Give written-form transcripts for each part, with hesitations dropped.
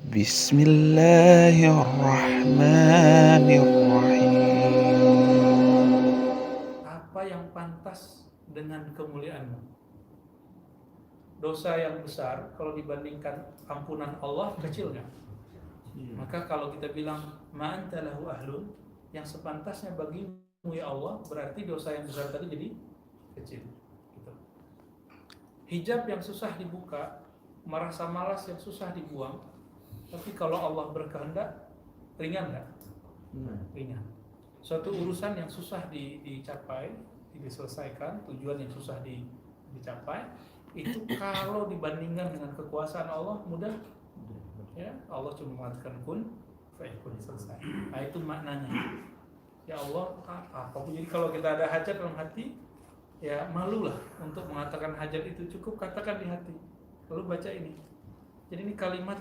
Bismillahirrahmanirrahim. Apa yang pantas dengan kemuliaanmu? Dosa yang besar kalau dibandingkan ampunan Allah kecil nggak? Maka kalau kita bilang ma'anta lahu ahlun, yang sepantasnya bagimu ya Allah, berarti dosa yang besar tadi jadi kecil gitu. Hijab yang susah dibuka, merasa malas yang susah dibuang, tapi kalau Allah berkehendak, ringan nggak? Ringan. Suatu urusan yang susah dicapai, diselesaikan, tujuan yang susah dicapai, itu kalau dibandingkan dengan kekuasaan Allah mudah. Ya, Allah cuma mengatakan kun fayakun, selesai. Nah, itu maknanya. Ya Allah, apapun. Jadi kalau kita ada hajat dalam hati, ya malulah untuk mengatakan hajat itu, cukup katakan di hati. Lalu baca ini. Jadi ini kalimat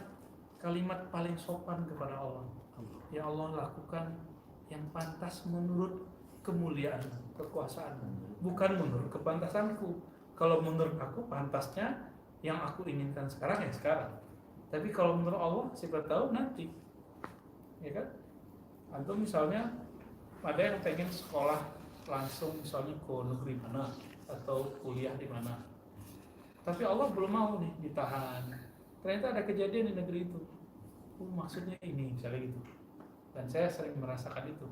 paling sopan kepada Allah. Ya Allah, lakukan yang pantas menurut kemuliaan, kekuasaan, bukan menurut kepantasanku. Kalau menurut aku pantasnya yang aku inginkan sekarang ya sekarang. Tapi kalau menurut Allah, siapa tahu nanti, ya kan? Atau misalnya ada yang pengen sekolah langsung misalnya ke negeri mana atau kuliah di mana, tapi Allah belum mau nih, ditahan. Ternyata ada kejadian di negeri itu. Maksudnya ini misalnya gitu. Dan saya sering merasakan itu.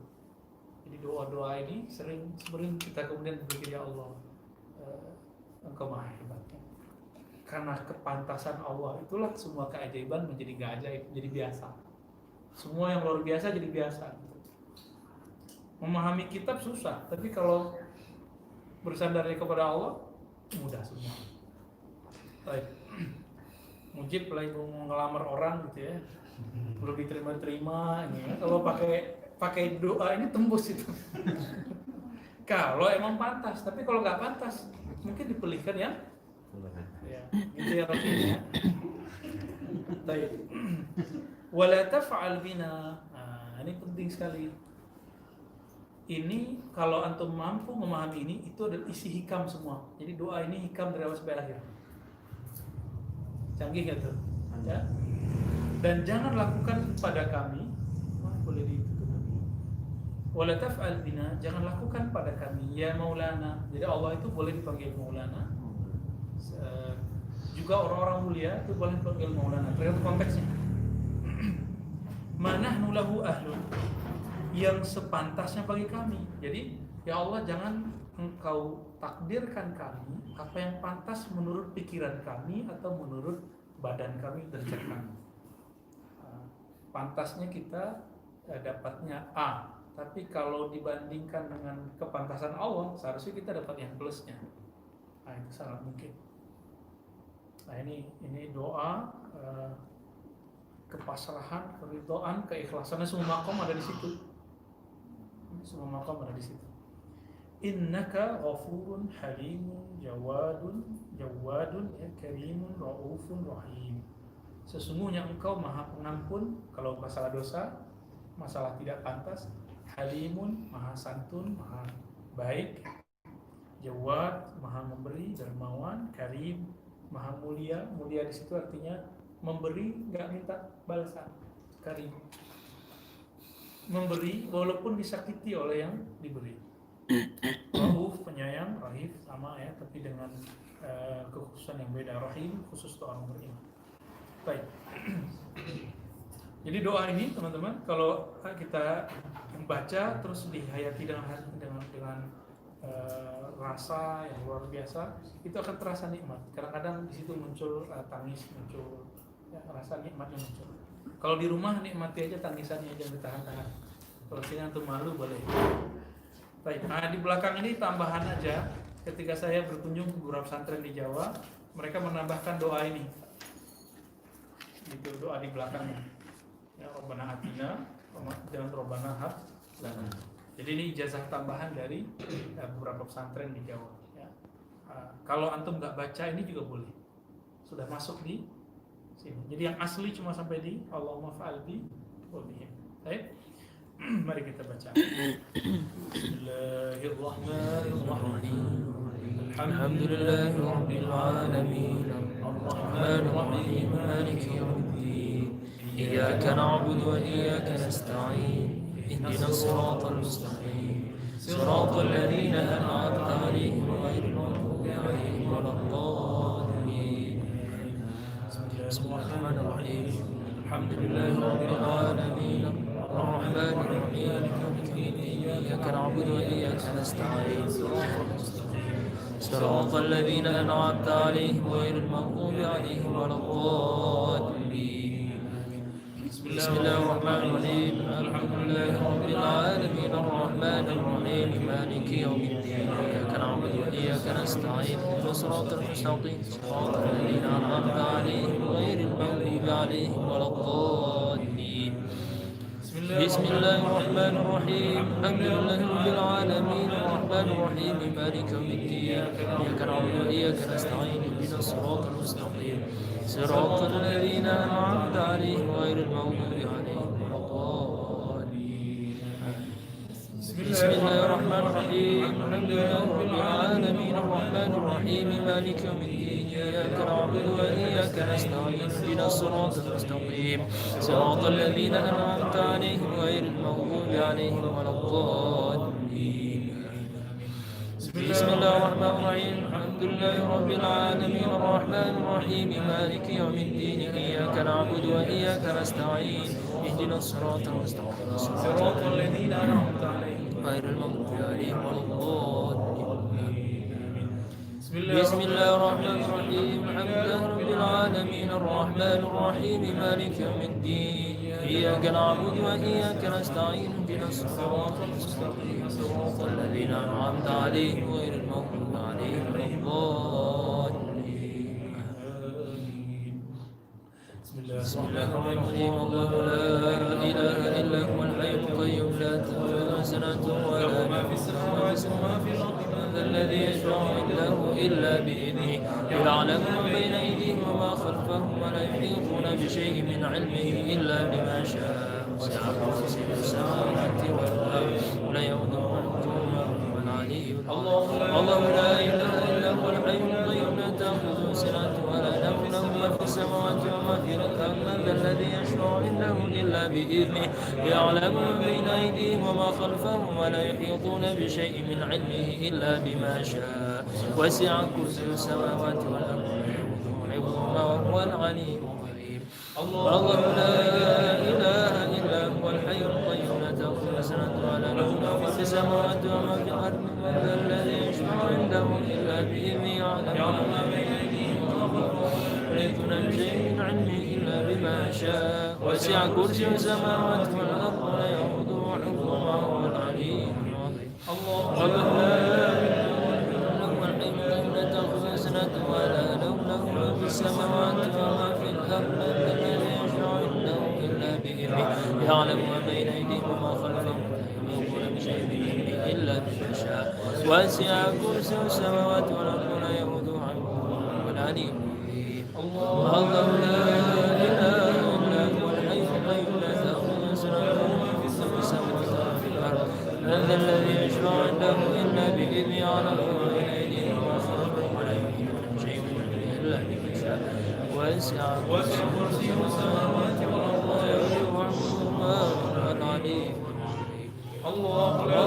Jadi doa-doa ini sering kita kemudian berpikir, ya Allah, Engkau maha hebat. Karena kepantasan Allah itulah semua keajaiban menjadi gak ajaib, jadi biasa. Semua yang luar biasa jadi biasa. Memahami kitab susah, tapi kalau bersandarnya kepada Allah mudah semua. Baik. Mujib lagi mau ngelamar orang gitu ya, belum diterima-terima ini ya. Kalau pakai doa ini tembus itu. Kalau emang pantas, tapi kalau nggak pantas mungkin dipilihkan ya. Ya, gitu ya Rasulullah. Baik. Wala taf'al bina. Nah, ini penting sekali. Ini kalau antum mampu memahami ini, itu adalah isi hikam semua. Jadi doa ini hikam dari awal sampai akhir. Canggih gak tuh? Ya. Dan jangan lakukan pada kami, boleh ditutup. Wala taf'al bina, jangan lakukan pada kami ya Maulana. Jadi Allah itu boleh dipanggil Maulana. Juga orang-orang mulia itu boleh dipanggil Maulana. Tergantung konteksnya. Manahnu lahu ahlun, yang sepantasnya bagi kami. Jadi ya Allah, jangan Engkau takdirkan kami apa yang pantas menurut pikiran kami atau menurut badan kami, derajat kami. Pantasnya kita dapatnya A, tapi kalau dibandingkan dengan kepantasan Allah, seharusnya kita dapat yang plusnya. Nah, itu sangat mungkin. Nah, ini doa, kepasrahan, keridhaan, keikhlasannya, semua makom ada di situ. Semua makom ada di situ. Innaka ghafurun halimun jawadun ya karimun raufun rahim. Sesungguhnya Engkau maha pengampun kalau masalah dosa, masalah tidak pantas, halimun, maha santun, maha baik, jawad, maha memberi, dermawan, karim, maha mulia. Mulia di situ artinya memberi nggak minta balasan. Karim, memberi walaupun disakiti oleh yang diberi. Rauf, penyayang, rahim sama ya, tapi dengan kekhususan yang beda. Rahim khusus untuk orang beriman. Baik. Jadi doa ini teman-teman, kalau kita membaca terus dihayati dengan rasa yang luar biasa, itu akan terasa nikmat. Kadang-kadang di situ muncul tangis, muncul ya, rasa nikmatnya muncul. Kalau di rumah nikmati aja tangisannya, jangan ditahan-tahan. Kalau sini antum malu boleh. Baik. Nah, di belakang ini tambahan aja. Ketika saya berkunjung ke beberapa pesantren di Jawa, mereka menambahkan doa ini. Itu doa di belakangnya. Ya, Rabbana atina, jangan Rabbana hab lana. Jadi ini ijazah tambahan dari beberapa pesantren di Jawa. Ya. Kalau antum nggak baca ini juga boleh. Sudah masuk di sini. Jadi yang asli cuma sampai di Allahumma fa'al bi wa bihim. Baik. Mari kita baca. Bismillahirrahmanirrahim. Alhamdulillahirabbil alamin. Arrahmanirrahim. Maliki yaumiddin. إياك نعبد وإياك نستعين اهدنا الصراط المستقيم صراط الذين أنعمت عليهم غير المغضوب عليهم ولا الضالين. بسم الله الرحمن الرحيم الحمد لله رب العالمين الرحمن الرحيم مالك يوم الدين إياك نعبد وإياك نستعين صراط الذين أنعمت عليهم غير المغضوب عليهم ولا الضالين. بسم الله الرحمن الرحيم الحمد لله رب العالمين الرحمن الرحيم مالك يوم الدين إياك نعبد وإياك نستعين اهدنا الصراط المستقيم صراط الذين أنعمت عليهم غير المغضوب عليهم ولا الضالين. بسم الله الرحمن الرحيم الحمد لله رب العالمين الرحمن الرحيم مالك يوم الدين إياك نعبد وإياك نستعين اهدنا الصراط المستقيم صراط الذين أنعمت عليهم غير المغضوب عليهم ولا الضالين. بسم الله الرحمن الرحيم الحمد لله رب العالمين الرحمن الرحيم مالك يوم الدين إياك نعبد وإياك نستعين اهدنا الصراط المستقيم صراط الذين أنعمت عليهم غير المغضوب عليهم ولا الضالين. بسم الله الرحمن الرحيم الحمد لله رب العالمين الرحمن الرحيم مالك يوم الدين إياك نعبد وإياك نستعين اهدنا الصراط المستقيم صراط الذين أنعمت عليهم غير المغضوب عليهم ولا الضالين. بسم الله الرحمن الرحيم الحمد لله رب العالمين الرحمن الرحيم مالك يوم الدين إياك نعبد وإياك نستعين اهدنا الصراط المستقيم صراط الذين أنعمت عليهم غير المغضوب عليهم ولا الضالين. بسم الله الرحمن الرحيم الله لا إله إلا هو الحي القيوم لا تأخذه سنة ولا نوم وما في الأرض الذي يشفع عنده إلا بإذنه يعلم ما بين أيديهم وما خلفهم ولا يحيطون بشيء من علمه إلا بما شاء وسع كرسيه السماوات والأرض ولا يؤوده حفظهما وهو العلي العظيم الله لا إله إلا هو الحي القيوم لا تأخذه سنة ولا نوم له ما في السماوات وما في الأرض من الذي يشفع عنده إلا بإذنه يعلم ما بين أيديهم وما خلفهم ولا يحيطون بشيء من علمه إلا بما شاء وسع كرسيه السماوات والأرض حفظهما وهو العلي العظيم الله لا إله إلا هو الحي القيوم لا تأخذه سنة ولا نوم له ما في السماوات وما في الأرض من ذا الذي يشفع عنده إلا بإذنه يعلم ما بين أيديهم وما خلفهم ولا يحيطون بشيء من علمه إلا بما شاء وسع كرسيه السماوات والأرض ولا يؤوده حفظهما وهو العلي العظيم الله لا إله إلا هو الحي القيوم لا تأخذه سنة ولا نوم له ما في السماوات وما في الأرض من ذا الذي يشفع عنده إلا بإذنه يعلم ما بين أيديهم وما خلفهم ولا يحيطون بشيء من علمه إلا بما شاء وسع كرسيه السماوات والأرض ولا يؤوده حفظهما وهو العلي العظيم الله لا إله إلا هو الحي القيوم لا تأخذه سنة وما في السماوات وما في الأرض من ذا الذي يشفع عنده إلا بإذنه يعلم ما بين أيديهم وما خلفهم ولا يحيطون بشيء من علمه إلا بما شاء وسع كرسيه السماوات والأرض ولا يؤوده حفظهما وهو العلي العظيم الله لا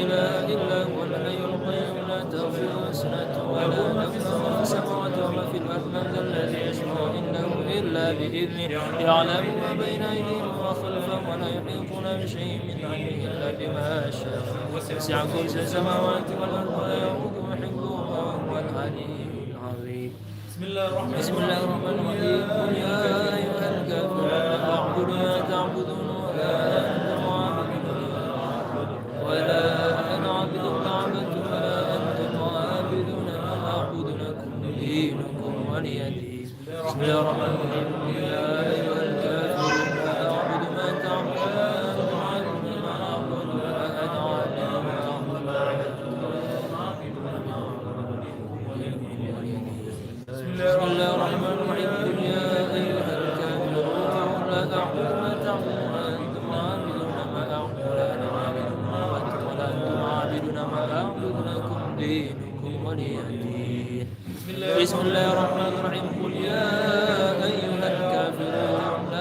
إله إلا هو الحي القيوم لا تأخذه سنة ولا نوم له ما في السماوات وما في الأرض من ذا الذي يشفع عنده إلا بإذنه يعلم ما بين أيديهم وما خلفهم ولا يحيطون بشيء من علمه إلا بما شاء وسع كرسيه السماوات والأرض ولا يؤوده حفظهما وهو العلي العظيم. بسم الله الرحمن الرحيم قل يا أيها الكافرون لا أعبد ما تعبدون ولا أنا عابد ما عبدتم ولا أنتم عابدون ما أعبد لكم دينكم ولي دين. بسم الله الرحمن الرحيم يا أيها الكافرون لا أعبد ما تعبدون ولا أنتم عابدون ما أعبد ولا أنا عابد ما عبدتم بسم الله الرحمن الرحيم قل يا أيها الكافرون لا أعبد ما تعبدون وأنتم عابدون ما أعبد ولا أنا عابد ما عبدتم ولا أنتم عابدون ما أعبد لكم دينكم ولي دين. بسم الله الرحمن الرحيم قل يا أيها الكافرون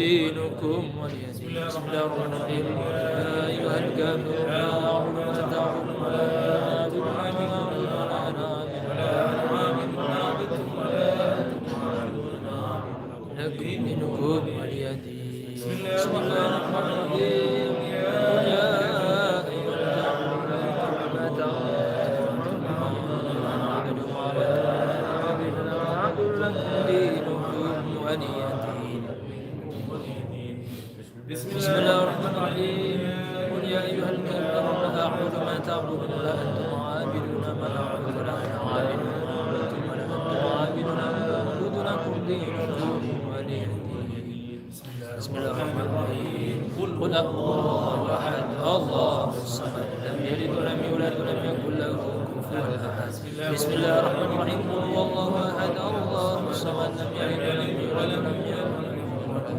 دينكم ولي دين. بسم الله الرحمن الرحيم. يا أيها الكافرون لا أعبد ما تعبدون ولا أعبد ما تعبدون ولا أنا عابد ما عبدتم ولا أنتم عابدون ما أعبد لكم دينكم ولي دين. بسم الله الرحمن الرحيم. يا أيها الكافرون ما تعبدون ولا أعبد ما تعبدون لكم دينكم ولي دين. بسم الله الرحمن الرحيم. قل يا أيها الكافرون لا أعبد ما تعبدون ولا أنتم عابدون ما أعبد ولا أنا عابد ما عبدتم ولا أنتم عابدون ما أعبد لكم دينكم ولي دين. بسم الله الرحمن الرحيم. قل الله أحد الله الصمد لم يلد ولم يولد ولم يكن له كفوا أحد. بسم الله الرحمن الرحيم. قل هو الله أحد الله الصمد لم يلد ولم يولد ولم يكن له كفوا أحد.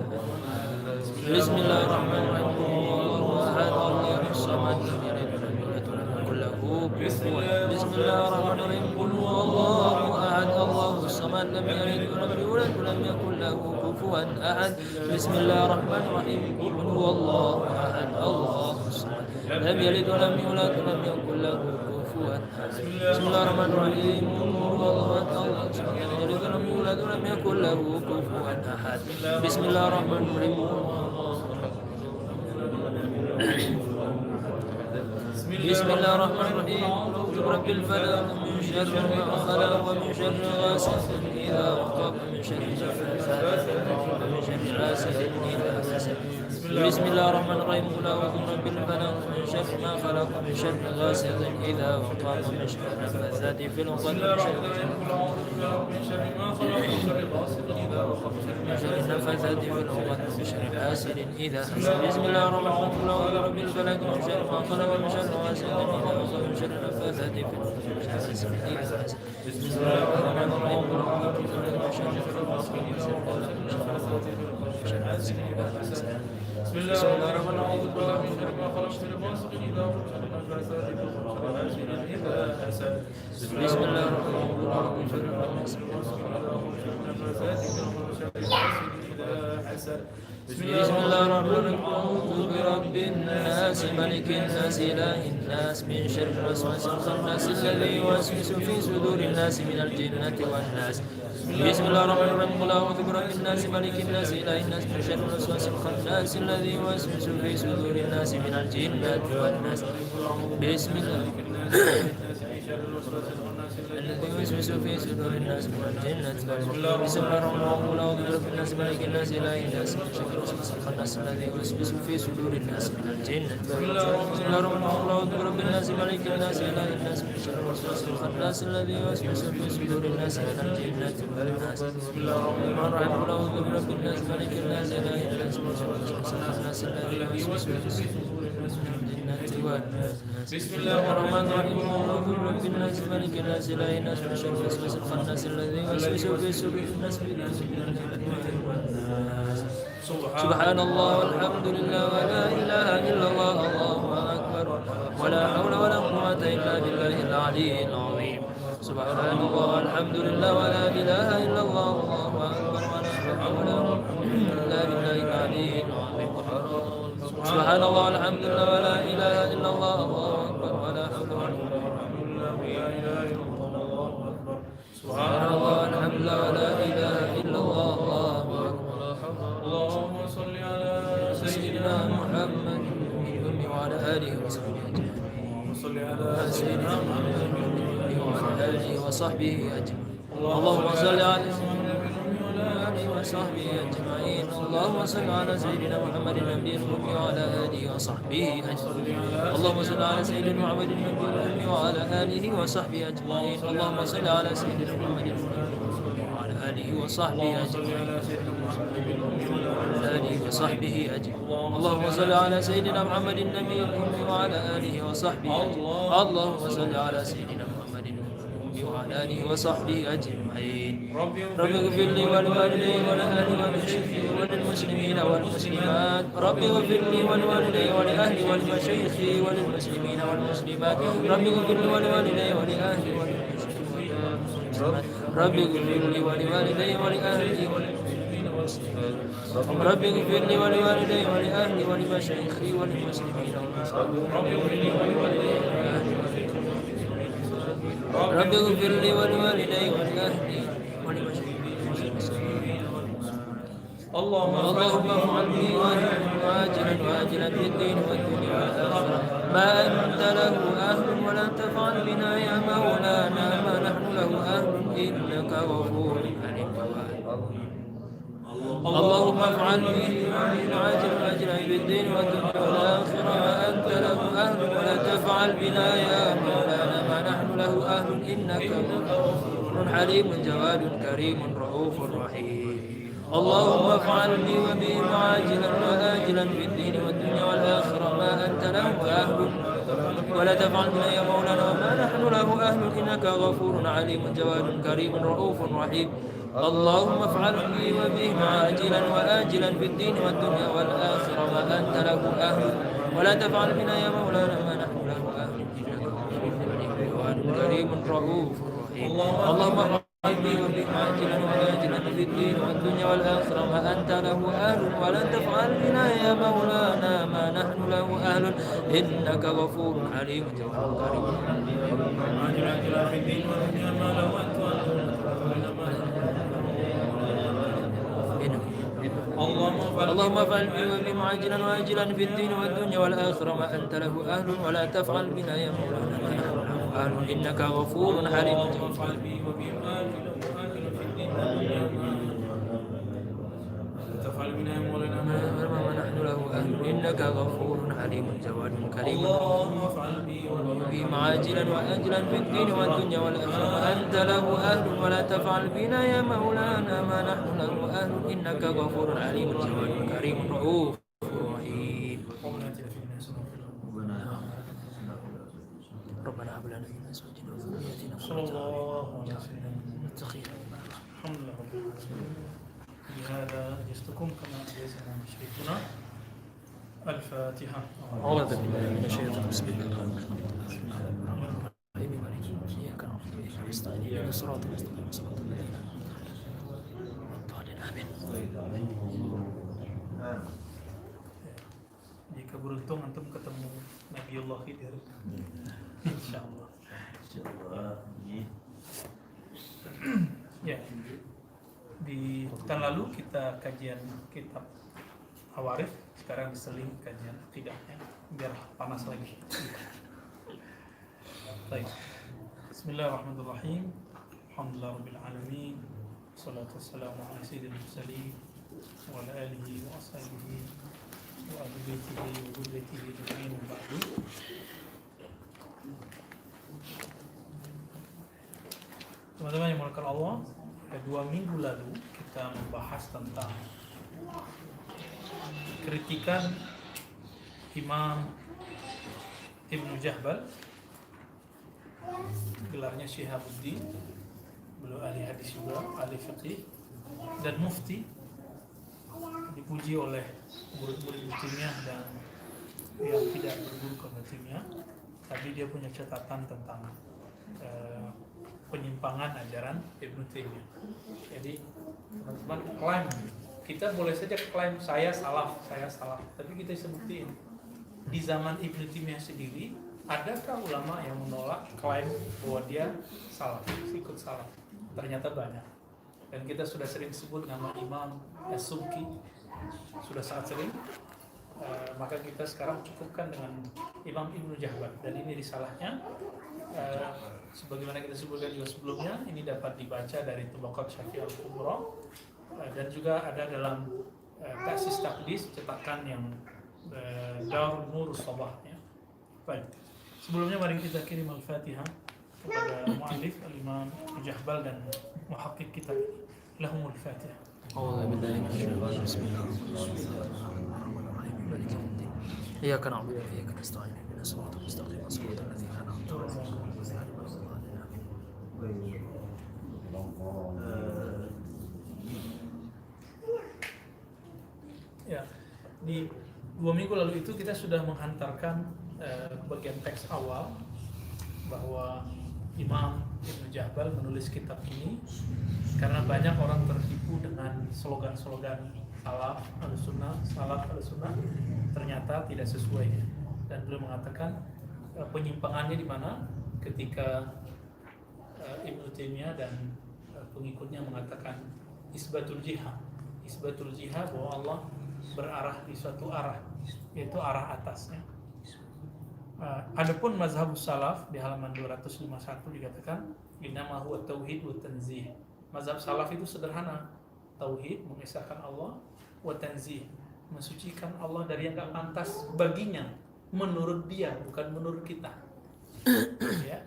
بسم الله الرحمن الرحيم. قل هو الله أحد الله الصمد لم يلد ولم يولد ولم يكن له كفوا أحد. بسم الله الرحمن الرحيم. قل هو الله أحد الله الصمد لم يلد ولم يولد ولم يكن له كفوا أحد. بسم الله الرحمن الرحيم. قل هو الله أحد الله الصمد لم يلد ولم يولد ولم يكن له كفوا أحد. بسم الله الرحمن الرحيم. قل هو الله أحد الله الصمد لم يلد ولم يولد ولم يكن له كفوا أحد. بسم الله الرحمن الرحيم. بسم الله الرحمن الرحيم. أعوذ برب الفلق من شر ما خلق ومن شر غاسق إذا وقب ومن شر النفاثات ومن شر حاسد إذا حسد. بسم الله الرحمن الرحيم. قل أعوذ برب الفلق من شر ما خلق ومن شر غاسق إذا وقب ومن شر النفاثات في العقد ومن شر ما خلق ومن شر غاسق إذا وقب ومن شر النفاثات في العقد ومن شر حاسد إذا حسد. بسم الله الرحمن الرحيم. قل أعوذ برب الفلق من شر ما خلق ومن شر غاسق إذا وقب ومن شر النفاثات في العقد ومن شر حاسد إذا حسد. بسم الله الرحمن الرحيم. قل أعوذ برب الفلق من شر ما خلق ومن شر غاسق إذا وقب ومن شر حاسد إذا حسد. بسم الله الرحمن الرحيم. أعوذ بالله من شر ما خلق ومن غاسق إذا وقب ومن شر النفاثات في العقد ومن شر حاسد إذا حسد. بسم الله الرحمن الرحيم. أعوذ بالله من شر ما خلق ومن شر النفاثات في العقد ومن شر حاسد إذا حسد. بسم الله الرحمن الرحيم. أعوذ برب الناس ملك الناس إله الناس من شر الوسواس الخناس الذي يوسوس في صدور الناس من الجنة والناس. بسم الله الرحمن الرحيم. قل أعوذ برب الناس ملك الناس إله الناس من شر الوسواس الخناس الذي يوسوس في صدور الناس من الجنة والناس. بسم الله الذي يوسوس في صدور الناس من الجنة والناس. بسم الله الرحمن الرحيم. قل أعوذ برب الناس ملك الناس إله الناس من شر الوسواس الخناس الذي يوسوس في صدور الناس من الجنة والناس. بسم الله الرحمن الرحيم. قل أعوذ برب الناس ملك الناس إله الناس من شر الوسواس الخناس الذي يوسوس في صدور الناس من الجنة والناس. بسم الله الرحمن الرحيم. قل أعوذ برب الناس ملك الناس إله الناس من شر الوسواس الخناس الذي يوسوس في صدور الناس من الجنة والناس. بسم الله الرحمن الرحيم. قل أعوذ برب الناس ملك الناس إله الناس من شر الوسواس الخناس الذي يوسوس في صدور الناس من الجنة والناس. سبحان الله والحمد لله ولا إله إلا الله الله أكبر ولا حول ولا قوة إلا بالله العلي العظيم. سبحان الله والحمد لله ولا إله إلا الله الله أكبر ولا حول ولا قوة إلا بالله العلي العظيم. سبحان الله والحمد لله ولا إله إلا الله الله أكبر ولا حول ولا قوة إلا بالله. سبحان الله والحمد لله ولا إله إلا الله الله أكبر. اللهم صل على سيدنا محمد وعلى آله وصحبه أجمعين. صل على سيدنا محمد وعلى آله وصحبه أجمعين. اللهم صل على سيدنا محمد وعلى آله وصحبه أجمعين. اللهم صل على سيدنا محمد النبي الأمي وعلى آله وصحبه أجمعين. اللهم صل على سيدنا محمد النبي الأمي وعلى آله وصحبه أجمعين. اللهم صل على سيدنا محمد وعلى آله وصحبه أجمعين. آله وصحبه أجمعين. اللهم صل على سيدنا محمد النبي الأمي وعلى آله وصحبه أجمعين. اللهم صل على سيدنا محمد النبي وعلى آله وصحبه أجمعين. رب اغفر لي ولوالدي ولأهلي ولشيخي وللمسلمين والمسلمات. رب اغفر لي ولوالدي ولأهلي ولمشايخي وللمسلمين والمسلمات. رب اغفر لي ولوالدي ولأهلي وللمسلمين والمسلمات. رب اغفر لي ولوالدي ولأهلي وللمسلمين رب اغفر لي ولوالدي ولأهلي ولمشايخي وللمسلمين رب اغفر لي ولوالدي ولأهلي ولمشايخي اللهم افعل بي واجلا واجلا في الدين والدنيا والآخرة ما أنت له أهل ولا تفعل بنا يا مولانا ما نحن له أهل إنك غفور حليم اللهم افعل به عاجلا واجلا في الدين والدنيا والآخرة ما أنت له أهل ولا تفعل بنا يا مولانا ما نحن له أهل إنك غفور حليم جواد كريم رؤوف رحيم اللهم افعل لي وبهم عاجلا وآجلا في الدين والدنيا والآخرة ما أنت له أهل ولا تفعل بنا يا مولانا وما نحن له أهل إنك غفور عليم جواد كريم رؤوف رحيم اللهم افعل لي وبهم عاجلا وآجلا في الدين والدنيا والآخرة ما أنت له أهل ولا تفعل بنا يا مولانا ما نحن له أهل إنك غفور جواد كريم رؤوف رحيم اللهم افعل لي وبهم عاجلا وآجلا في الدين والدنيا والآخرة ما أنت له أهل ولا تفعل بنا يا مولانا ما نحن له أهل إنك غفور حليم جواد كريم عاجلا في الدين والدنيا ما له أنت اللهم افعل بي وبهم عاجلا واجلا في الدين والدنيا والآخرة ما أنت له أهل ولا تفعل بنا يا مولانا ما نحن له أهل إنك غفور حليم افعل بي وبهم عاجلا وآجلا في الدين والدنيا تفعل بنا يا مولانا ما نحن له أهل إنك غفور حليم جواد كريم اللهم افعل بي وبهم عاجلا وآجلا في الدين والدنيا والآخرة ما أنت له أهل ولا تفعل بنا يا مولانا ما نحن له أهل إنك غفور عليم جواد كريم رؤوف رحيم ربنا هب لنا من أزواجنا وذرياتنا قرة أعين واتقنا الحمد لله رب العالمين بهذا يستكم كما أجازنا مشايخنا الفاتحة أعوذ بالله من الشيطان بسم الله الرحمن الرحيم مالك يوم الدين إياك نعبد وإياك نستعين اهدنا الصراط المستقيم صراط الذين أنعمت عليهم آمين. Jika beruntung antum ketemu Nabiullah Khidir, insyaallah. Ya, di pekan lalu kita kajian kitab Awarif, sekarang diseling kajian akidahnya biar panas lagi. Baik. Bismillahirrahmanirrahim. Alhamdulillahirabbil alamin. Wassalatu wassalamu ala sayyidil mursalin wa ala alihi wa ashabihi wa ahli baitihi wa dzurriyyatihi ajma'in ba'du. Teman-teman yang dimuliakan Allah, 2 minggu lalu kita membahas tentang kritikan Imam Ibnu Jahbal, gelarnya Syihabuddin, beliau ahli hadis juga, ahli fiqih dan mufti, dipuji oleh murid-murid Taimiyah dan yang tidak berguru ke Taimiyah, tapi dia punya catatan tentang penyimpangan ajaran Ibnu Taimiyah. Jadi teman-teman klaim, kita boleh saja klaim saya salah, tapi kita bisa buktiin di zaman Ibnu Taimiyah sendiri adakah ulama yang menolak klaim bahwa dia salah, ikut salah? Ternyata banyak. Dan kita sudah sering sebut nama Imam As-Subki, sudah sangat sering. Maka kita sekarang cukupkan dengan Imam Ibnu Jahbal, dan ini risalahnya. Sebagaimana kita sebutkan juga sebelumnya, ini dapat dibaca dari Tabaqat Syafi'i Al-Kubra, dan juga ada dalam Ta'sis Taqdis cetakan yang Darul Nurus Sabah ya. Baik. Sebelumnya mari kita kirim Al-Fatihah kepada muallif Al-Imam Jahbal dan muhaqqiq kitab lahumul Fatihah. أعوذ بالله من الشيطان بسم الله الرحمن الرحيم مالك يوم الدين إياك نعبد وإياك نستعين اهدنا الصراط المستقيم صراط الذين أنعمت عليهم غير المغضوب عليهم. Ya, di 2 minggu lalu itu kita sudah menghantarkan bagian teks awal bahwa Imam Ibnu Jahbal menulis kitab ini Karena banyak orang tertipu dengan slogan-slogan salaf al-sunnah, ternyata tidak sesuai. Dan beliau mengatakan penyimpangannya di mana ketika Ibnu Taimiyah dan pengikutnya mengatakan isbatul jihad bahwa Allah berarah di suatu arah, yaitu arah atasnya. Adapun mazhabus salaf di halaman 251 dikatakan innama huwa tauhid wa tanzih. Mazhab salaf itu sederhana, tauhid mengesahkan Allah, wa tanzih mensucikan Allah dari yang enggak pantas baginya menurut dia, bukan menurut kita. Ya.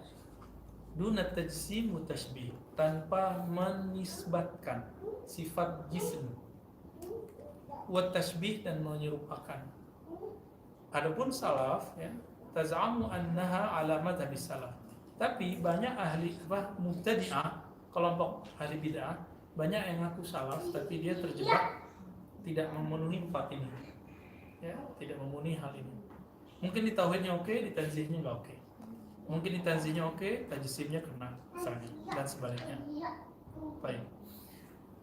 Duna tajsim wa tashbih, tanpa menisbatkan sifat jism, wa tashbih dan menyerupakan. Adapun salaf ya, taz'amu annaha ala madhabis salaf. Tapi banyak ahli mubtadi'ah, kelompok ahli bid'ah, banyak yang ngaku salaf tapi dia terjebak tidak memenuhi empat ini. Ya, tidak memenuhi hal ini. Mungkin di tauhidnya oke, di tanzihnya enggak oke. Mungkin di tanzihnya oke, tajsimnya kena misalnya, dan sebaliknya. Baik.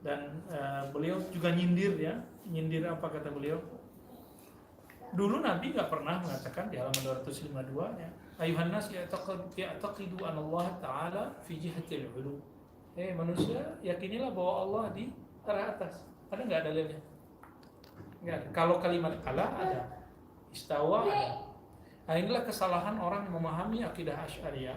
Dan beliau juga nyindir ya. Nyindir apa kata beliau? Dulu Nabi nggak pernah mengatakan di halaman 252 ya, ayuhan nas ya'taqidu an Allah Ta'ala fi jihatil ulu. Manusia yakinilah bahwa Allah di arah atas. Ada nggak dalilnya? Nggak. Kalau kalimat Allah ada, istawa ada. Nah, inilah kesalahan orang yang memahami akidah Asy'ariyah.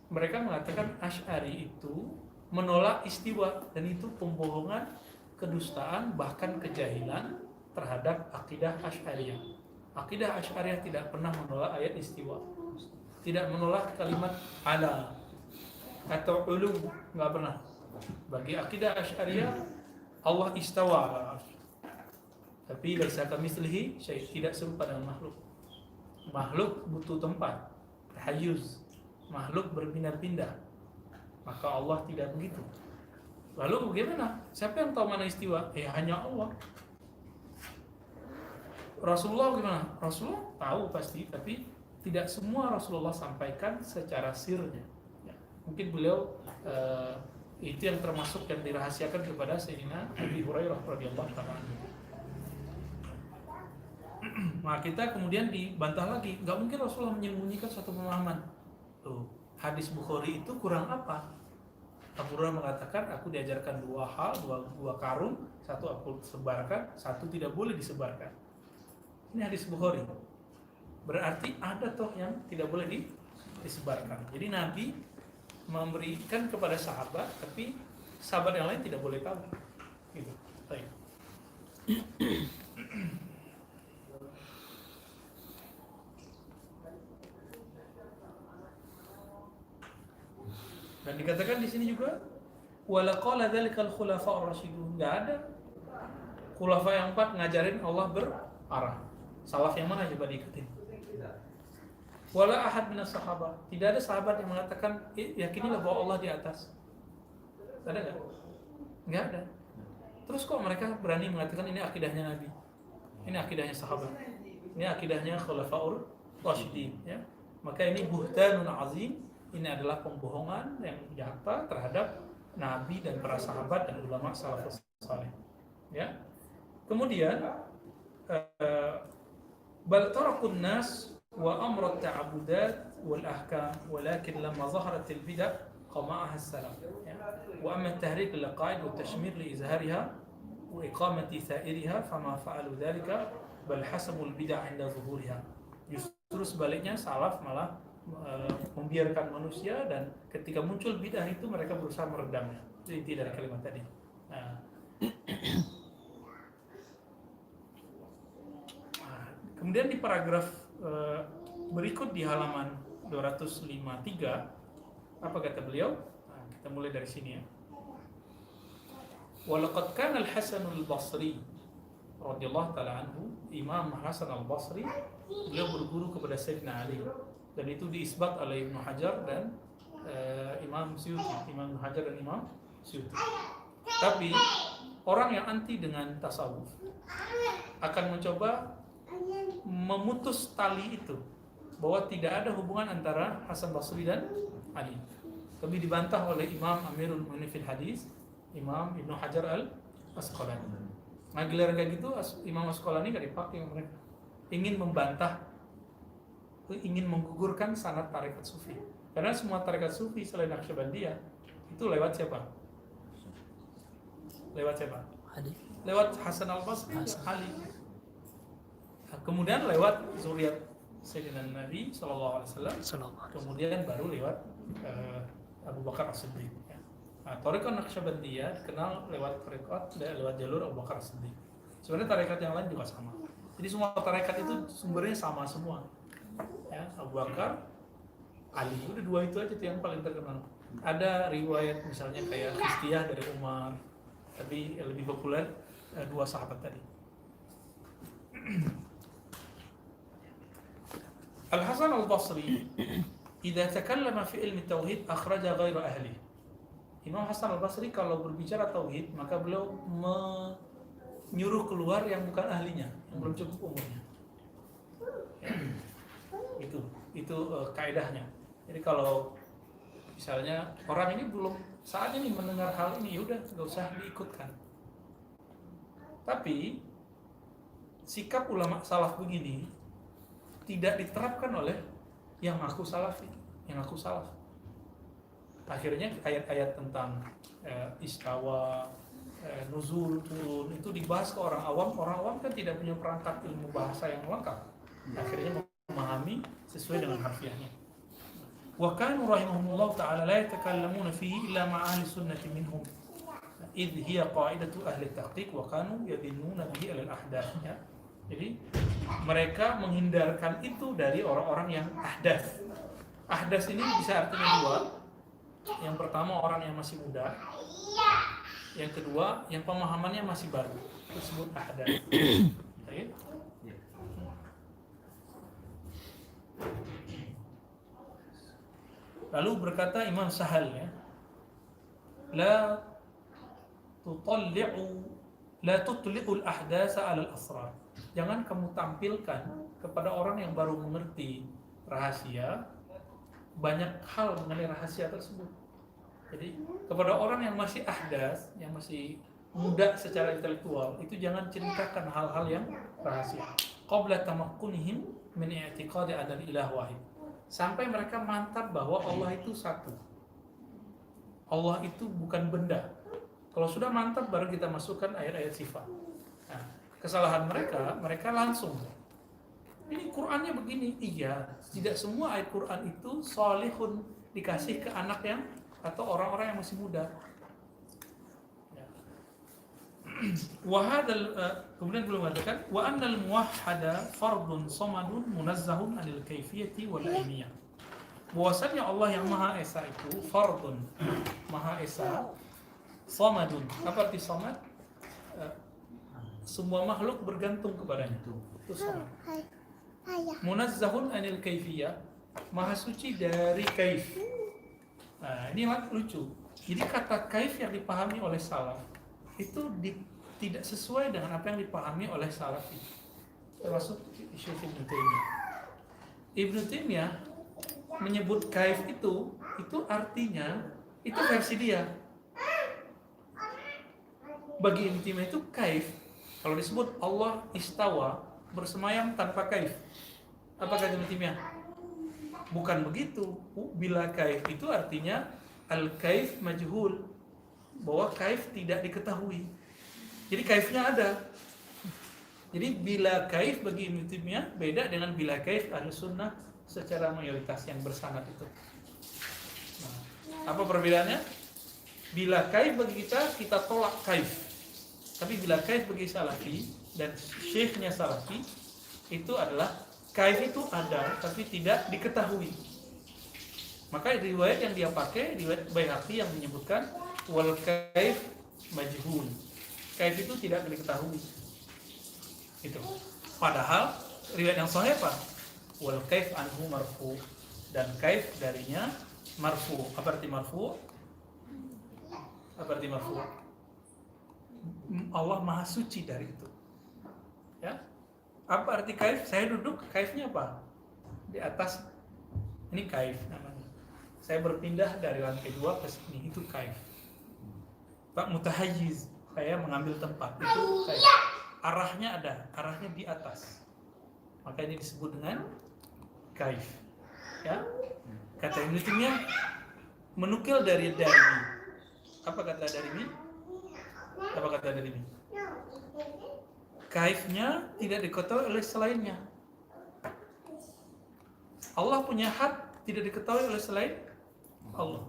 Mereka mengatakan Asy'ari itu menolak istiwa, dan itu pembohongan, kedustaan, bahkan kejahilan terhadap akidah Asy'ariyah. Akidah Asy'ariyah tidak pernah menolak ayat istiwa, tidak menolak kalimat ala atau ulu, nggak pernah. Bagi akidah Asy'ariyah Allah istawa ala arsy, tapi laisa kamitslihi syai', tidak serupa dengan makhluk. Makhluk butuh tempat, tahayyuz, makhluk berpindah-pindah, maka Allah tidak begitu. Lalu bagaimana? Siapa yang tahu mana istiwa? Hanya Allah. Rasulullah gimana? Rasulullah tahu pasti, tapi tidak semua Rasulullah sampaikan secara sirnya. Ya. Mungkin beliau itu yang termasuk yang dirahasiakan kepada Sayyidina Abi Hurairah radhiyallahu ta'ala anhu. Nah, kita kemudian dibantah lagi, nggak mungkin Rasulullah menyembunyikan suatu pemahaman. Tuh, hadis Bukhari itu kurang apa? Abu Hurairah mengatakan, aku diajarkan dua hal, dua karung, satu aku sebarkan, satu tidak boleh disebarkan. Ini hadis Bukhari. Berarti ada toh yang tidak boleh disebarkan. Jadi Nabi memberikan kepada sahabat, tapi sahabat yang lain tidak boleh tahu. Gitu. Baik. Dan dikatakan di sini juga wala qala dzalikal khulafa'ur rasyidun. Enggak ada khulafa yang 4 ngajarin Allah berarah. Salaf yang mana coba diikutin? Wala ahad minas sahabat. Tidak ada sahabat yang mengatakan yakinilah bahwa Allah di atas. Ada enggak? Enggak ada. Terus kok mereka berani mengatakan ini akidahnya Nabi? Ini akidahnya sahabat. Ini akidahnya khulafa'ur rasyidin, ya. Maka ini buhtanun azim. Ini adalah pembohongan yang nyata terhadap Nabi dan para sahabat dan ulama salafus saleh. Ya. Kemudian bal tarakun nas wa amrat ta'abudat wal ahkam walakin lamma zaharat al bid'ah qama'aha as-salaf. Wa amma at-tahrik lil qa'id wa tashmir li izhariha wa iqamati sa'iriha fama fa'alu dhalika bal hasabu al bid'ah 'inda zuhuriha. Justru sebaliknya salaf malah membiarkan manusia, dan ketika muncul bidah itu mereka berusaha meredamnya. Itu inti dari kalimat tadi. Nah, kemudian di paragraf berikut di halaman 253 apa kata beliau? Nah, kita mulai dari sini ya. Walaqad kana al-Hasan al-Basri radhiyallahu ta'ala anhu, Imam Hasan al-Basri, beliau berguru kepada Sayyidina Ali, dan itu diisbat oleh Ibnu Hajar dan Imam Suyuti, Imam Hajar dan Imam Suyuti. Tapi orang yang anti dengan tasawuf akan mencoba memutus tali itu, bahwa tidak ada hubungan antara Hasan Basri dan Ali. Tapi dibantah oleh Imam Amirul Mu'minin fil Hadis, Imam Ibnu Hajar Al-Asqalani. Nah, giliran kayak gitu Imam Asqalani gak dipakai mereka. Ingin membantah, ingin menggugurkan sanad tarekat sufi. Karena semua tarekat sufi selain Naqsyabandiyah itu lewat siapa? Lewat siapa? Hadis. Lewat Hasan Al-Basri, Ali. Nah, kemudian lewat zuriat Sayyidina Nabi SAW. Kemudian baru lewat Abu Bakar As-Siddiq. Nah, tarekat Naqsyabandiyah dikenal lewat jalur Abu Bakar As-Siddiq. Sebenarnya tarekat yang lain juga sama. Jadi semua tarekat itu sumbernya sama semua. Ya, Abu Bakar, Ali, udah dua itu aja tuh yang paling terkenal. Ada riwayat misalnya kayak Khistiyah dari Umar, tapi yang lebih populer dua sahabat tadi. Al-Hasan Al-Basri, idza takallama fi ilmi tauhid akhraja ghaira ahli. Imam Hasan Al-Basri kalau berbicara tauhid, maka beliau menyuruh keluar yang bukan ahlinya, yang belum cukup umurnya. Itu kaidahnya. Jadi kalau misalnya orang ini belum saatnya nih mendengar hal ini, yaudah nggak usah diikutkan. Tapi sikap ulama salaf begini tidak diterapkan oleh yang ngaku salafi, yang ngaku salaf. Akhirnya ayat-ayat tentang istawa, nuzul, turun itu dibahas ke orang awam. Orang awam kan tidak punya perangkat ilmu bahasa yang lengkap. Akhirnya memahami sesuai dengan harfiahnya. Wa kanu rahimahumullah ta'ala la yatakallamuna fihi illa ma'a ahli sunnati minhum idh hiya qa'idatu ahli tahqiq wa kanu yadhinnuna bihi al-ahdath. Ya. Jadi mereka menghindarkan itu dari orang-orang yang ahdas. Ahdas ini bisa artinya dua. Yang pertama orang yang masih muda. Yang kedua yang pemahamannya masih baru. Itu disebut ahdas. Okay? Lalu berkata Imam Sahal, ya, la tutli'ul ahdasa 'alal asrar. Jangan kamu tampilkan kepada orang yang baru mengerti rahasia banyak hal mengenai rahasia tersebut. Jadi kepada orang yang masih ahdas, yang masih muda secara intelektual, itu jangan ceritakan hal-hal yang rahasia. Qabla tamakkunihim min i'tiqadi adal ilah wahid. Sampai mereka mantap bahwa Allah itu satu. Allah itu bukan benda. Kalau sudah mantap baru kita masukkan ayat-ayat sifat. Nah, kesalahan mereka langsung. Ini Qur'annya begini. Iya, tidak semua ayat Qur'an itu salihun dikasih ke anak yang atau orang-orang yang masih muda. Kemudian belum mengatakan wa annal muwahhada fardun samadun munazzahun anil kaifiyati wal ainiyah. Bahwasanya Allah yang Maha Esa itu fardun, Maha Esa, samadun. Apa arti samad? Semua makhluk bergantung kepadanya. Itu samad. Munazzahun anil kaifiyah, Maha suci dari kaif. Nah, ini lucu. Jadi kata kaif yang dipahami oleh salaf itu tidak sesuai dengan apa yang dipahami oleh salafi, termasuk isu Ibnu Taimiyah. Ibnu Taimiyah menyebut kaif itu artinya itu versi dia. Bagi Ibnu Taimiyah itu kaif, kalau disebut Allah istawa bersemayam tanpa kaif, apa kata Ibnu Taimiyah? Bukan begitu. Bila kaif itu artinya al-kaif majhul, bahwa kaif tidak diketahui. Jadi kaifnya ada. Jadi bila kaif bagi Ibnu Taimiyah beda dengan bila kaif Ahlus Sunnah secara mayoritas yang bersanad itu. Nah, apa perbedaannya? Bila kaif bagi kita tolak kaif. Tapi bila kaif bagi Salafi dan syekhnya Salafi itu adalah kaif itu ada tapi tidak diketahui. Maka riwayat yang dia pakai riwayat Baihaqi yang menyebutkan wal kaif majhul. Kaif itu tidak diketahui. Itu. Padahal riwayat yang sahih apa? Wal kaif anhu marfu, dan kaif darinya marfu. Apa arti marfu? Apa arti marfu? Allah Maha suci dari itu. Ya. Apa arti kaif? Saya duduk, kaifnya apa? Di atas. Ini kaif namanya. saya berpindah dari lantai 2 ke sini, itu kaif. Pak mutahayyiz, saya mengambil tempat, itu kaif. Arahnya di atas, maka ini disebut dengan kaif. Ya, kata Ibnu Taimiyah menukil dari Darimi. Apa kata Darimi? Kaifnya tidak diketahui oleh selainnya. Allah punya hak tidak diketahui oleh selain Allah.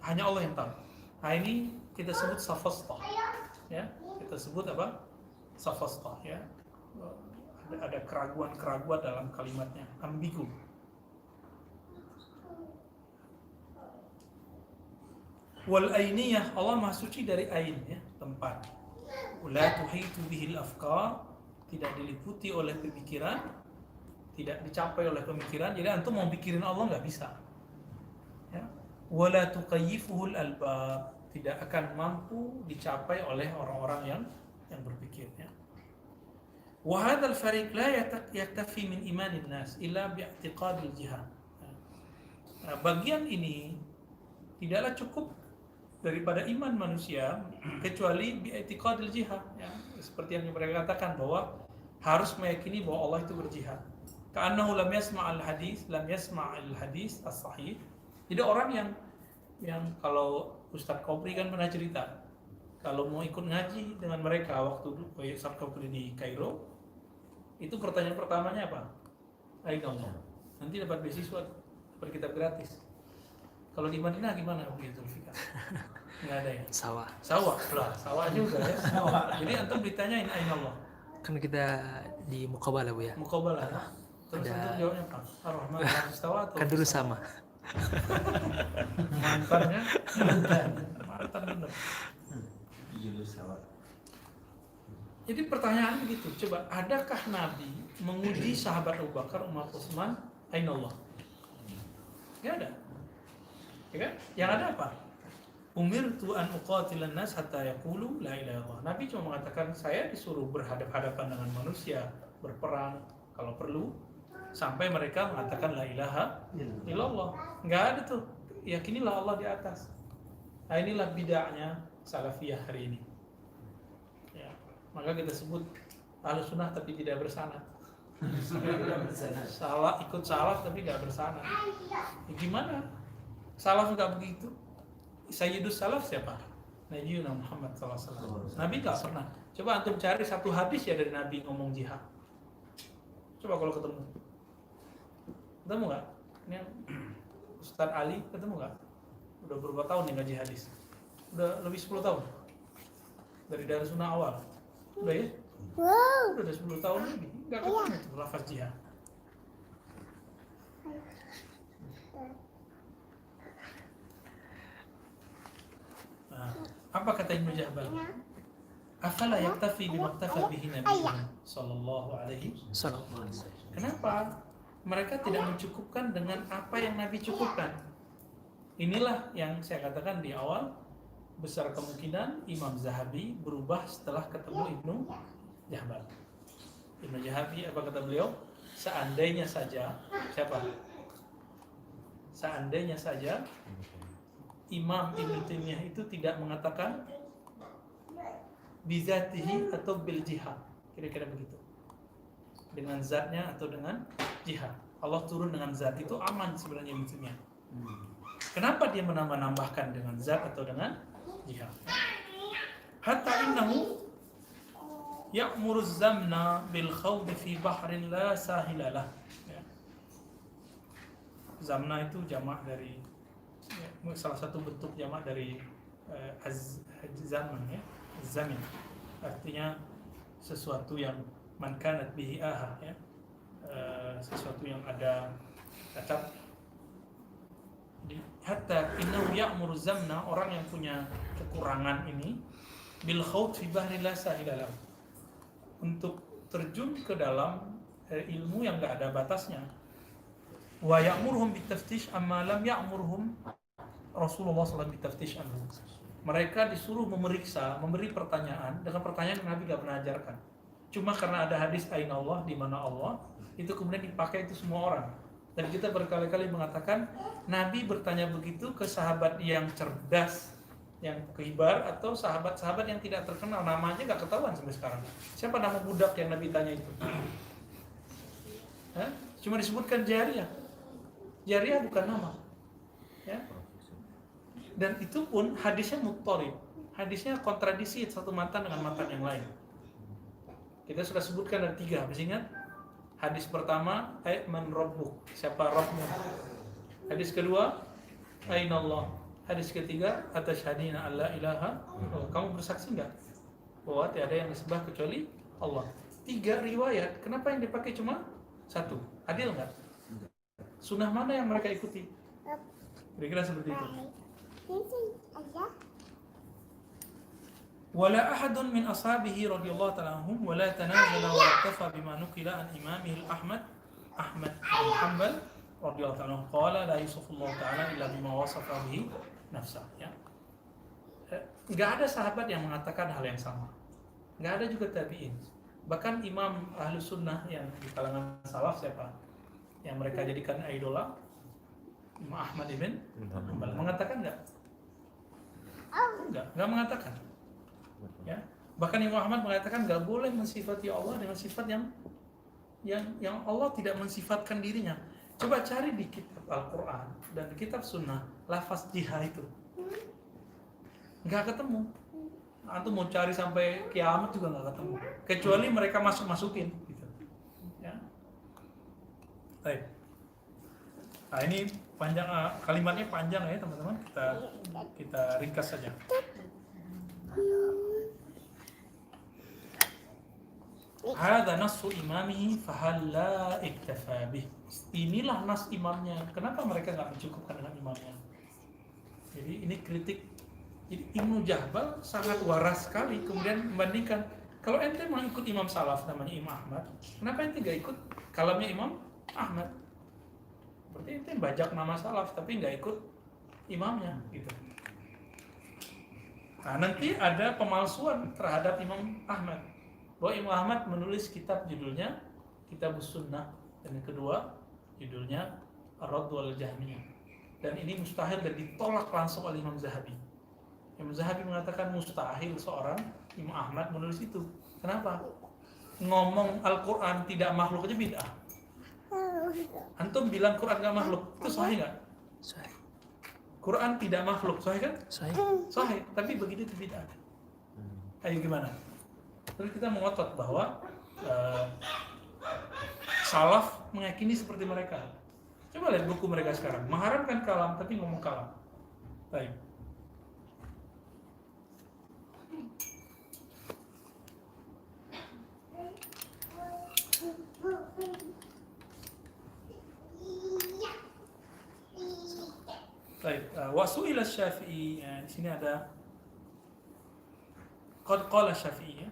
Hanya Allah yang tahu. Nah, ini kita sebut safastah. Ya, kita sebut apa? Safastah, ya. Ada keraguan-keraguan dalam kalimatnya, ambigu. Wal ainiyah, Allah Maha suci dari ain, ya, tempat. La tuhitu bihil afkar, tidak diliputi oleh pemikiran, tidak dicapai oleh pemikiran. Jadi antum mau pikirin Allah nggak bisa. Ya. Wala tuqayyifuhul albab, tidak akan mampu dicapai oleh orang-orang yang berpikir. Ya. Wa hadzal fariq la yaktafi min imanin nas illa bi'tiqadil jihad. Nah, bagian ini tidaklah cukup daripada iman manusia kecuali bi'tiqadil jihad. Ya. Seperti yang mereka katakan bahwa harus meyakini bahwa Allah itu berjihad. Ka'annahu lam yasma'al hadis as-sahih. Jadi orang yang kalau Ustadz Kopri kan pernah cerita, kalau mau ikut ngaji dengan mereka waktu Ustadz Kopri di Kairo, itu pertanyaan pertamanya apa? Aina Allah. Nanti dapat beasiswa, dapat kitab gratis. Kalau di Madinah gimana begitu, Fika? Nggak ada ya? Sawah lah, sawah juga ya. Jadi antum ditanyain aina Allah. Kan kita di Muqabalah, Bu, ya. Muqabalah. Terus antum jawabnya apa? Ar-Rahman al-Istawa atau kan dulu sama. Mantan bener. Jadi pertanyaan begitu, coba adakah Nabi menguji sahabat Abu Bakar, Umar, Utsman, aina Allah? Nggak ada. Ya kan? Yang ada apa? Umirtu an uqatilan nas hatta yaqulu la ilaha illallah. Nabi cuma mengatakan saya disuruh berhadapan dengan manusia, berperang kalau perlu sampai mereka mengatakan la ilaha illallah. Nggak ada tuh. Yakinilah Allah di atas. Nah, inilah bid'ahnya salafiyah hari ini. Ya. Maka kita sebut Ahlus Sunnah tapi tidak bersanad. Salah ikut salaf tapi nggak bersanad. Ya, gimana? Salaf nggak begitu. Sayyidus salaf siapa? Nabi Muhammad SAW. Nabi nggak pernah. Coba antum cari satu hadis ya dari Nabi ngomong jihad. Coba kalau ketemu nggak? Ini Ustadz Ali ketemu nggak? Udah berapa tahun nih ngaji hadis? Udah lebih 10 tahun dari Sunnah awal. Udah ya? Wow. Udah 10 tahun lebih. Nggak ketemu tuh lafaz jihad. Nah, apa kata Ibnu Jahbal? Afala yaktafi bimaktafa bihi Nabi sallallahu alaihi wasallam. Kenapa mereka tidak mencukupkan dengan apa yang Nabi cukupkan? Inilah yang saya katakan di awal, besar kemungkinan Imam Zahabi berubah setelah ketemu Ibnu Jahbal. Ibnu Zahabi apa kata beliau? Seandainya saja, siapa? Seandainya saja Imam Ibnu Taimiyah itu tidak mengatakan bizatihi atau bil jihad, kira-kira begitu, dengan zatnya atau dengan jihad. Allah turun dengan zat itu aman sebenarnya intinya. Kenapa dia menambah-nambahkan dengan zat atau dengan jihad? Hatta innahu ya'muru zamna bil khawd fi bahrin la sahilalah. Ya. Zamna itu jamak dari salah satu bentuk jamak dari zaman, ya. Zamin artinya sesuatu yang man kanat bihi aha, ya. Sesuatu yang ada cacat. Hatta innahu ya'muru zamna, orang yang punya kekurangan ini, bil khawd fi bahri la sahilalah, untuk terjun ke dalam ilmu yang enggak ada batasnya. Wa ya'muruhum bitaftish amma lam ya'muruhum Rasulullah SAW bitaftish anhu. Mereka disuruh memeriksa, memberi pertanyaan dengan pertanyaan yang Nabi gak pernah ajarkan. Cuma karena ada hadis aina Allah, di mana Allah, itu kemudian dipakai itu semua orang. Dan kita berkali-kali mengatakan Nabi bertanya begitu ke sahabat yang cerdas, yang kibar, atau sahabat-sahabat yang tidak terkenal, namanya nggak ketahuan sampai sekarang. Siapa nama budak yang Nabi tanya itu? Hah? Cuma disebutkan Jariyah. Jariyah bukan nama. Ya. Dan itu pun hadisnya muttarib. Hadisnya kontradiksi satu matan dengan matan yang lain. Kita sudah sebutkan ada 3, masih ingat? Hadis pertama, man rabbuk, siapa Rabbmu? Hadis kedua, aina Allah. Hadis ketiga, atasyhadina alla ilaha illallah. Kamu bersaksi enggak bahwa tiada yang disembah kecuali Allah? 3 riwayat, kenapa yang dipakai cuma 1? Adil enggak? Sunnah mana yang mereka ikuti? Kira-kira seperti itu. Wala ahadun min ashabihi radhiyallahu ta'ala anhum wala tanazala wa iktafa bima nukila an imamihi Ahmad bin Hanbal radhiyallahu ta'ala anhu qala la yusufullahu ta'ala illa bima wasafa bihi nafsah. Ya. Enggak ada sahabat yang mengatakan hal yang sama. Enggak ada juga tabi'in. Bahkan imam Ahlus Sunnah yang di kalangan salaf siapa? Yang mereka jadikan idola, Imam Ahmad bin Hanbal mengatakan enggak? Enggak mengatakan. Ya. Bahkan Imam Ahmad mengatakan nggak boleh mensifati Allah dengan sifat yang Allah tidak mensifatkan dirinya. Coba cari di kitab Al-Quran dan di kitab Sunnah lafaz jihad itu nggak ketemu. Antum mau cari sampai kiamat juga nggak ketemu. Kecuali mereka masukin. Gitu. Ya. Baik. Nah ini panjang, kalimatnya panjang ya teman-teman. Kita ringkas saja. Hadza nassu imamihi fahalla iktafa bih. Inilah nas imamnya. Kenapa mereka nggak mencukupkan dengan imamnya? Jadi ini kritik. Jadi Ibnu Jahbal sangat waras sekali kemudian membandingkan. Kalau ente mau ikut imam salaf namanya Imam Ahmad, kenapa ente nggak ikut kalamnya Imam Ahmad? Berarti ente bajak nama salaf tapi nggak ikut imamnya gitu. Nah, nanti ada pemalsuan terhadap Imam Ahmad. Bahwa Imam Ahmad menulis kitab judulnya Kitabus Sunnah, dan yang kedua judulnya Ar-Radd wal Jahmiyah. Dan ini mustahil dan ditolak langsung oleh Imam Zahabi. Imam Zahabi mengatakan mustahil seorang Imam Ahmad menulis itu. Kenapa? Ngomong Al-Quran tidak makhluk aja bid'ah. Antum bilang Quran gak makhluk, itu sahih gak? Sahih. Quran tidak makhluk, sahih kan? Sahih. Sahih, tapi begitu itu bid'ah. Ayo gimana? Terus kita mengotot bahwa salaf meyakini seperti mereka. Coba lihat buku mereka sekarang, mengharamkan kalam tapi ngomong kalam. Baik. Baik, wasu'ila Syafi'i. Di sini ada qad qala Syafi'i.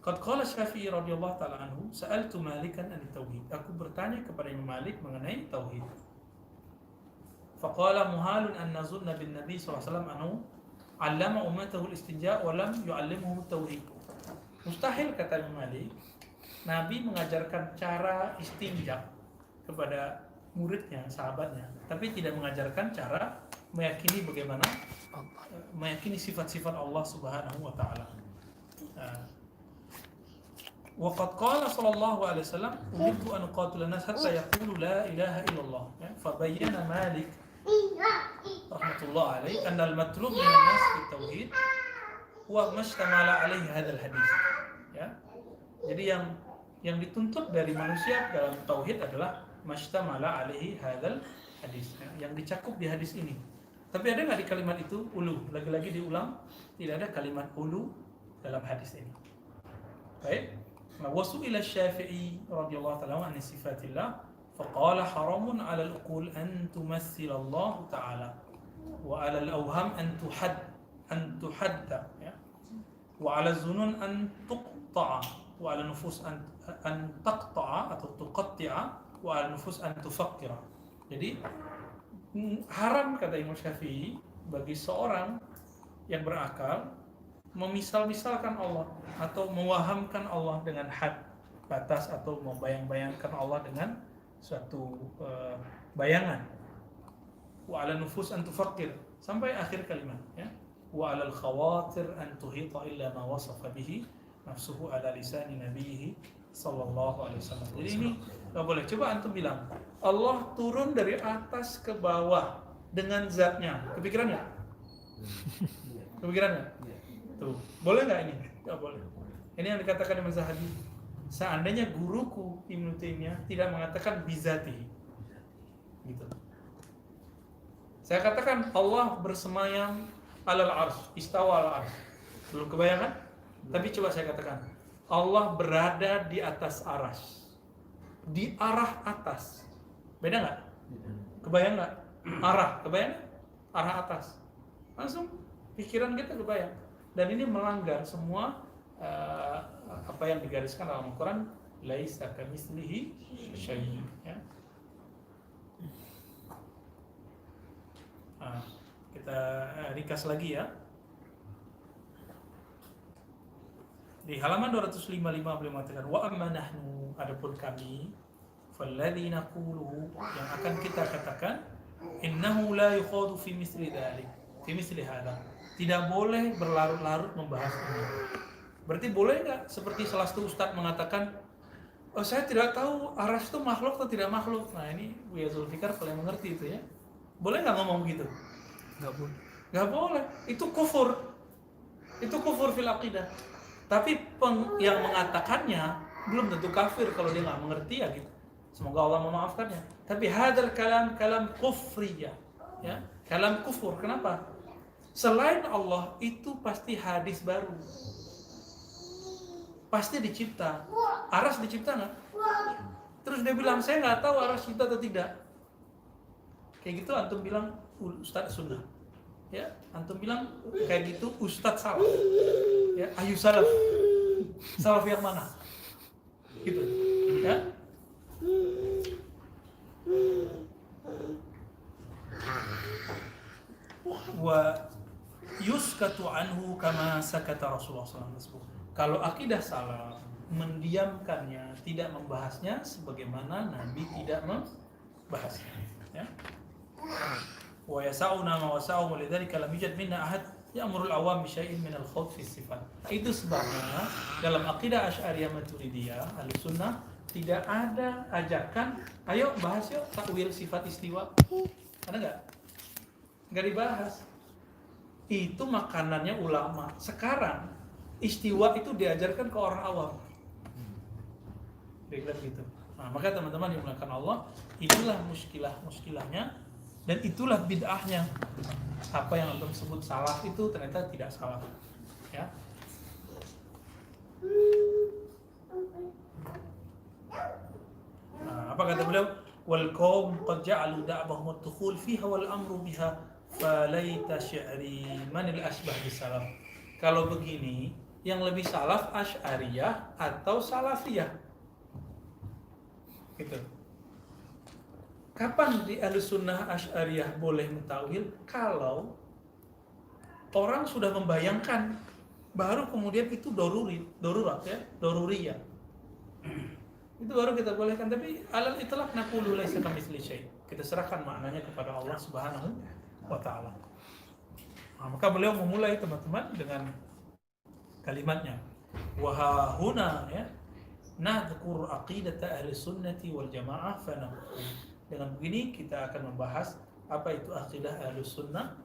Qad qala Syafi'i radhiyallahu ta'ala anhu, sa'altu Malikan an tauhid. Aku bertanya kepada Imam Malik mengenai tauhid. Faqala muhalun an nazunna bin Nabi sallallahu alaihi wasallam anhu 'allama ummatahu al-istinja' wa lam yu'allimuhum tauhid. Mustahil kata Imam Malik, Nabi mengajarkan cara istinja kepada muridnya, sahabatnya, tapi tidak mengajarkan cara meyakini bagaimana meyakini sifat-sifat Allah Subhanahu wa taala. Wa qad qala sallallahu alaihi wasallam, "Umirtu an uqatila an-nas hatta yaqulu la ilaha illallah." Ya, fa bayyana Malik rahmatullah alaihi anna al-matlub min an-nas fi tauhid wa mashtamala alaihi hadzal hadis. Ya. Jadi yang dituntut dari manusia dalam tauhid adalah mashtamala alaihi hadzal hadis, ya, yang dicakup di hadis ini. Tapi ada nggak di kalimat itu ulu? Lagi-lagi diulang, tidak ada kalimat ulu dalam hadis ini. Baik. Wasu'ila Syafi'i radhiyallahu ta'ala an sifatillah, faqala haramun 'ala al-uqul an tumathila Allah ta'ala wa 'ala al-awham an tuhadda, ya. Wa 'ala az-zunun an tuqta'a wa 'ala nufus an taqta'a atau tuqatti'a wa 'ala nufus an tufakkira. Jadi haram kata Imam Syafi'i bagi seorang yang berakal memisal-misalkan Allah atau mewahamkan Allah dengan had, batas, atau membayang-bayangkan Allah dengan suatu bayangan. Wa 'ala nufus an tufakkir sampai akhir kalimat ya. Wa 'alal khawatir an tuhita illa ma wasafa bihi nafsuhu ala lisani nabiyhi sallallahu alaihi wasallam. Jadi ini enggak boleh. Coba antum bilang, Allah turun dari atas ke bawah dengan zatnya. Kepikiran enggak? Kepikiran enggak? Tuh, boleh enggak ini? Enggak boleh. Ini yang dikatakan Imam Zahabi. Seandainya guruku Ibnu Taimiyah tidak mengatakan bizatihi. Gitu. Saya katakan Allah bersemayam alal arsy, istawa alal arsy. Belum kebayangan? Tapi coba saya katakan, Allah berada di atas arsy. Di arah atas. Beda nggak? Kebayang nggak? Arah, kebayang? Arah atas. Langsung pikiran kita kebayang. Dan ini melanggar semua apa yang digariskan dalam Al-Quran, laisa kamitslihi syai'. Ya. Kita ringkas lagi ya. Di halaman 255 beliau mengatakan wa amma nahnu, adapun kami, falladzina naqulu, yang akan kita katakan, innahu la yukhadu fi misli dzalik, fi misli hadza, tidak boleh berlarut-larut membahas ini. Berarti boleh nggak seperti salah satu ustadz mengatakan, oh saya tidak tahu arsy itu makhluk atau tidak makhluk. Nah ini Buya Zulfikar paling mengerti itu ya. Boleh nggak ngomong begitu? Nggak boleh. Nggak boleh. Itu kufur. Itu kufur fil aqidah. Tapi yang mengatakannya belum tentu kafir kalau dia nggak mengerti ya gitu. Semoga Allah memaafkannya. Tapi hadal kalam kufriyah, ya, kalam kufur. Kenapa? Selain Allah itu pasti hadis baru. Pasti dicipta. Aras dicipta nggak? Terus dia bilang saya nggak tahu aras dicipta atau tidak. Kayak gitu antum bilang Ustadz sunnah. Ya, antum bilang kayak gitu Ustadz salah. Ya, ayu salaf. Salaf yang mana? Gitu. Ya. Wa yuskatu anhu kama sakata Rasulullah SAW. Kalau akidah salah, mendiamkannya, tidak membahasnya sebagaimana Nabi tidak membahasnya. Ya. Wa yasa'una ma wasa'u lidzalika lam yujad minna ahad ya'murul awam bi syai'in min al-khawf fi sifat. Itu sebabnya dalam akidah Asy'ariyah Maturidiyah Ahlussunnah tidak ada ajakan, ayo bahas yuk takwil sifat istiwa. Ada enggak? Enggak dibahas. Itu makanannya ulama. Sekarang istiwa itu diajarkan ke orang awam. Dia bilang gitu. Nah, maka teman-teman yang dimuliakan Allah, itulah muskilahnya dan itulah bid'ahnya. Apa yang antum sebut salah itu ternyata tidak salah. Ya. Nah, apa kata beliau? Wal qaum qad ja'alu da'bahum ad-dukhul fiha wal amru biha falaita syi'ri manil asbah bisalaf. Kalau begini, yang lebih salaf Asy'ariyah atau Salafiyah? Gitu. Kapan di Ahlussunnah Asy'ariyah boleh mentakwil? Kalau orang sudah membayangkan, baru kemudian itu darurat ya, daruriyah. Itu baru kita bolehkan. Tapi alal itlaq naqulu laisa kamitsli syai'. Kita serahkan maknanya kepada Allah Subhanahu wa taala. Nah, maka beliau memulai teman-teman dengan kalimatnya wa huna ya nadhkur aqidata ahli sunnati wal jamaah fa naqul. Dengan begini kita akan membahas apa itu aqidah ahli sunnah.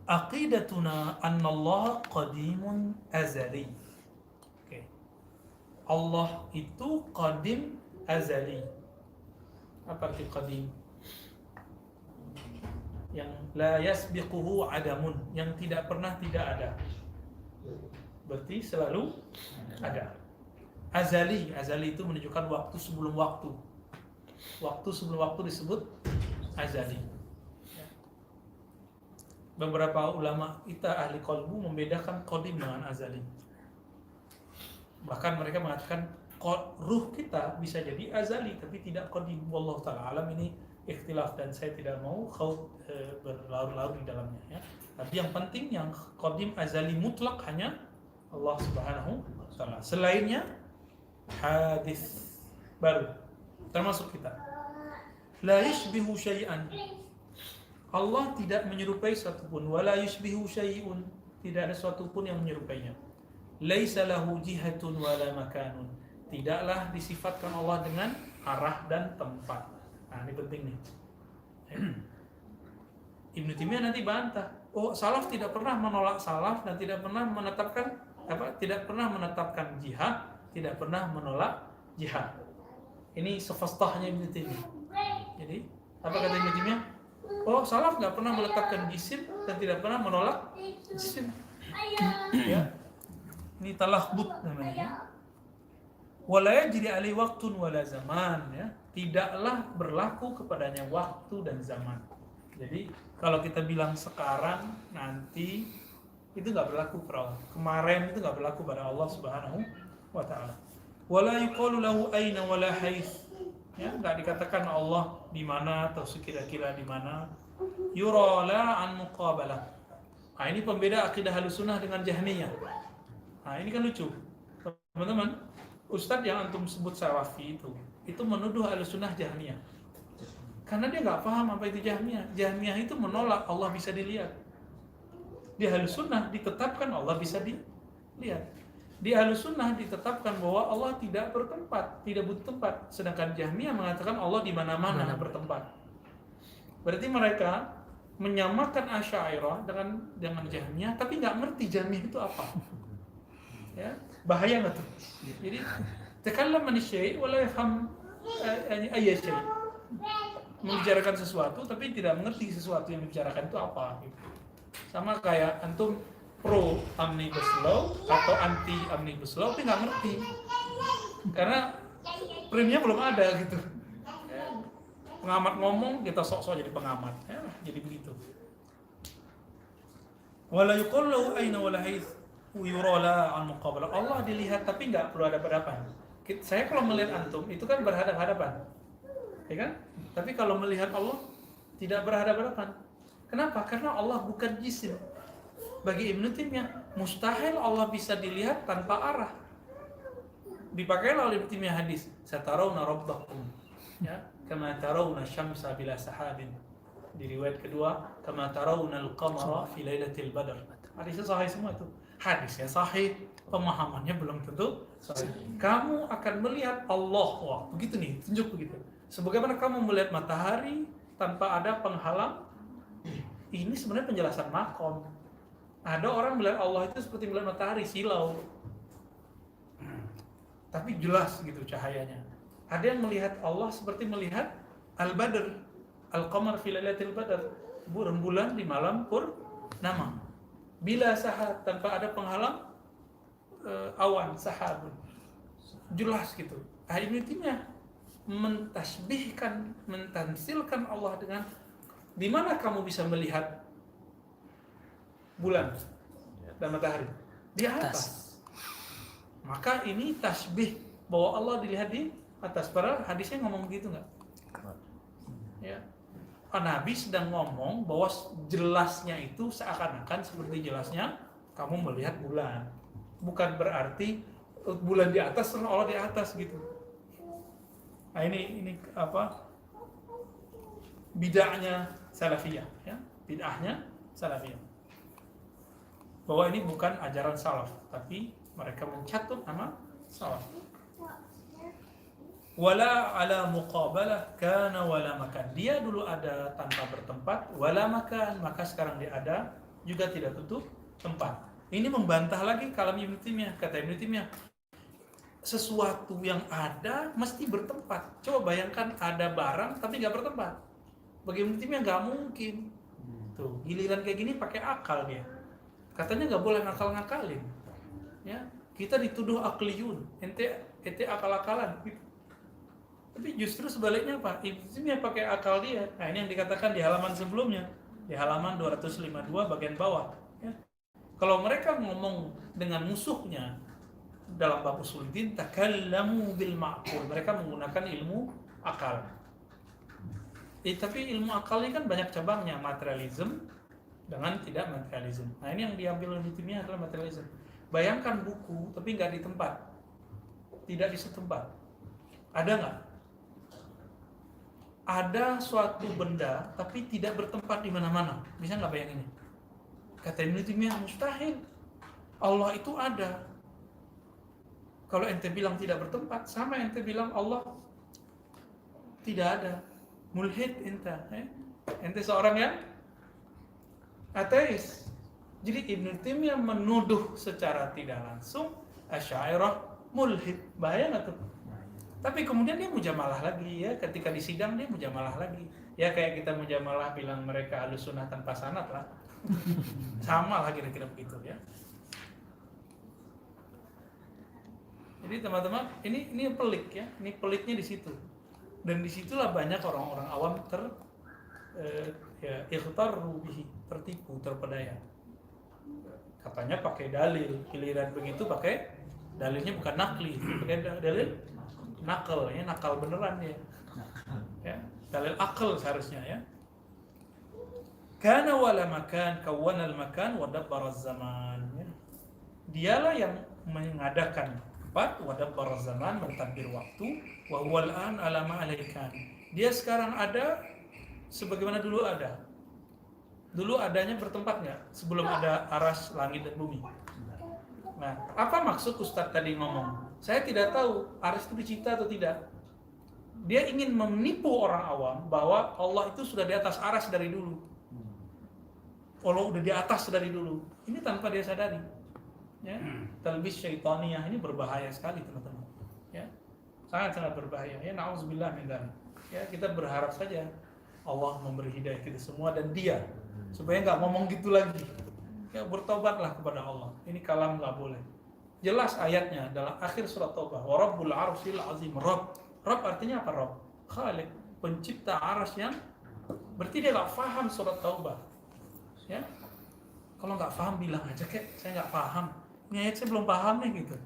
Aqidatuna anna Allah qadimun azali. Okay. Allah itu qadim azali. Apa arti qadim? Yang la yasbiquhu adamun, yang tidak pernah tidak ada. Berarti selalu ada. Azali itu menunjukkan waktu sebelum waktu. Waktu sebelum waktu disebut azali. Beberapa ulama kita ahli qalbu membedakan qadim dengan azali. Bahkan mereka mengatakan ruh kita bisa jadi azali tapi tidak qadim. Wallahu ta'ala alam, ini ikhtilaf dan saya tidak mau berlarut-larut di dalamnya ya. Tapi yang penting yang qadim azali mutlak hanya Allah Subhanahu wa taala. Selainnya hadis baru. termasuk kita. La yushbihu syai'an. Allah tidak menyerupai suatu pun. Wala yushbihu syai'un. Tidak ada suatu pun yang menyerupainya. Laisa lahu jihatun wala makanun. Tidaklah disifatkan Allah dengan arah dan tempat. Nah, ini penting nih. Ibnu Taimiyah nanti bantah. Oh, salaf tidak pernah menolak salaf dan tidak pernah menetapkan tidak pernah menetapkan jihad, tidak pernah menolak jihad. Ini sefastahnya Ibnu Taimiyah. Jadi, apa kata Ibnu Taimiyah? Oh, salaf nggak pernah meletakkan jisim dan tidak pernah menolak jisim. Ya. Ini talakhbut namanya. Wala yajri alai waqtun wala zaman, ya. Tidaklah berlaku kepadanya waktu dan zaman. Jadi, kalau kita bilang sekarang, nanti, itu nggak berlaku pada Allah. Kemarin itu nggak berlaku pada Allah Subhanahu wa Ta'ala. Wala yuqalu lahu aina wala haits. Ya, nggak dikatakan Allah di mana atau sekira-kira di mana. Yura la an muqabalah. Nah, ini pembeda akidah Ahlussunnah dengan Jahmiyah. Nah, ini kan lucu. Teman-teman, ustadz yang antum sebut Salafi itu menuduh Ahlussunnah Jahmiyah. Karena dia nggak paham apa itu Jahmiyah. Jahmiyah itu menolak Allah bisa dilihat. Di Ahlussunnah ditetapkan Allah bisa dilihat. Di Ahlussunnah ditetapkan bahwa Allah tidak bertempat, tidak butuh tempat. Sedangkan Jahmiyah mengatakan Allah di mana-mana bertempat. Berarti mereka menyamakan Asy'ariyah dengan Jahmiyah, tapi nggak ngerti Jahmiyah itu apa. Ya, bahaya nggak tuh? Jadi takallam an syai' wa la yafham ayy syai'. Membicarakan sesuatu tapi tidak mengerti sesuatu yang dibicarakan itu apa gitu. Sama kayak antum pro omnibus law atau anti omnibus law tapi nggak ngerti karena primnya belum ada gitu. Pengamat ngomong kita sok-sok jadi pengamat, ya, jadi begitu. Wala yuqallu aina wala haits yura la al muqabalah. Allah dilihat tapi nggak perlu ada hadapan. Saya kalau melihat antum itu kan berhadap-hadapan, ya kan? Tapi kalau melihat Allah tidak berhadap-hadapan. Kenapa? Karena Allah bukan jisim. Bagi Ibnu Taimiyah, mustahil Allah bisa dilihat tanpa arah. Dipakailah oleh Ibnu Taimiyah hadis, "Satarawna rabbakum." Ya, kama tarawna syamsa bila sahabin. Di riwayat kedua, kama tarawna al-qamara fi lailatul badr. Hadisnya sahih semua itu. Hadisnya sahih, pemahamannya belum tentu sahih. Kamu akan melihat Allah. Wah, begitu nih, tunjuk begitu. Sebagaimana kamu melihat matahari tanpa ada penghalang. Ini sebenarnya penjelasan makom. Ada orang melihat Allah itu seperti melihat matahari, silau. Tapi jelas gitu cahayanya. Ada yang melihat Allah seperti melihat Al-Badr, Al-Qamar fi lailatul badr, rembulan di malam purnama. Bila sahab, tanpa ada penghalang awan, sahabun. Jelas gitu. Ibnu Taimiyah mentasbihkan, mentansilkan Allah dengan di mana kamu bisa melihat bulan dan matahari? Di atas. Maka ini tasbih bahwa Allah dilihat di atas. Padahal hadisnya ngomong begitu nggak? Ya. Nabi sedang ngomong bahwa jelasnya itu seakan-akan seperti jelasnya kamu melihat bulan. Bukan berarti bulan di atas dan Allah di atas gitu. Nah ini apa? Bid'ahnya Salafiyah, ya. Bid'ahnya Salafiyah. Bahwa ini bukan ajaran salaf, tapi mereka mencatut nama salaf. Wala ala muqabalah kana wala makan. Dia dulu ada tanpa bertempat, wala makan, maka sekarang dia ada juga tidak tutup tempat. Ini membantah lagi kalam Ibnu Taimiyah. Kata Ibnu Taimiyah, sesuatu yang ada mesti bertempat. Coba bayangkan ada barang tapi nggak bertempat. Bagi Ibnu Taimiyah nggak mungkin. Tuh, giliran kayak gini pakai akal dia. Katanya nggak boleh ngakal-ngakalin. Ya, kita dituduh akliyun, ente akal-akalan. Tapi justru sebaliknya Pak, Ibnu Taimiyah pakai akal dia. Nah, ini yang dikatakan di halaman sebelumnya, di halaman 252 bagian bawah. Ya. Kalau mereka ngomong dengan musuhnya dalam bab usuluddin, takallamu bil ma'qul. Mereka menggunakan ilmu akal. Tapi ilmu akal ini kan banyak cabangnya, materialism dengan tidak materialism. Nah, ini yang diambil oleh Ibnu Taimiyah adalah materialism. Bayangkan buku tapi nggak di tempat, tidak di setempat. Ada nggak? ada suatu benda tapi tidak bertempat di mana-mana. Bisa nggak bayanginnya? Kata Ibnu Taimiyah, mustahil. Allah itu ada. Kalau ente bilang tidak bertempat, sama ente bilang Allah tidak ada. Mulhid ente. Ente seorang yang ateis. Jadi Ibnu Taimiyah menuduh secara tidak langsung Asy'ariyah mulhid. Bahaya nggak tuh? Tapi kemudian dia mujamalah lagi ya, ketika di sidang dia mujamalah lagi. Ya kayak kita mujamalah bilang mereka Ahlussunnah tanpa sanad lah. Sama lah kira-kira begitu ya. Jadi teman-teman, ini pelik ya. Ini peliknya di situ. Dan disitulah banyak orang-orang awam ikhtarru bihi, tertipu, terpedaya. Katanya pakai dalil, giliran begitu pakai dalilnya bukan nakli, pakai dalil nakal, ya nakal beneran ya. Ya, dalil akal seharusnya ya. Kana wala makan, kawana al-makan wa dabbara az-zaman. Ya. Dialah yang mengadakan tempat, wa dabbara az-zaman, mentadbir waktu, wa huwa al-an ala ma alaikan. Dia sekarang ada sebagaimana dulu ada. Dulu adanya bertempat nggak? Sebelum ada aras langit dan bumi. Nah, apa maksud Ustadz tadi ngomong? Saya tidak tahu aras itu dicipta atau tidak. Dia ingin menipu orang awam bahwa Allah itu sudah di atas aras dari dulu. Allah udah di atas dari dulu. Ini tanpa dia sadari. Ya, talbis syaitaniyah ini berbahaya sekali teman-teman. Ya, sangat-sangat berbahaya. Ya, na'udzubillah min dzalik. Ya, kita berharap saja Allah memberi hidayah kita semua dan dia supaya nggak ngomong gitu lagi. Ya, bertobatlah kepada Allah. Ini kalam nggak boleh. Jelas ayatnya dalam akhir surat Taubah. Wa Rabbul Arsyil Azim. Rabb artinya apa? Rabb, Khalik, pencipta aras yang berarti dia nggak paham surat Taubah. Ya, kalau nggak paham bilang aja kek, saya nggak paham. Ini ayat saya belum paham nih gitu.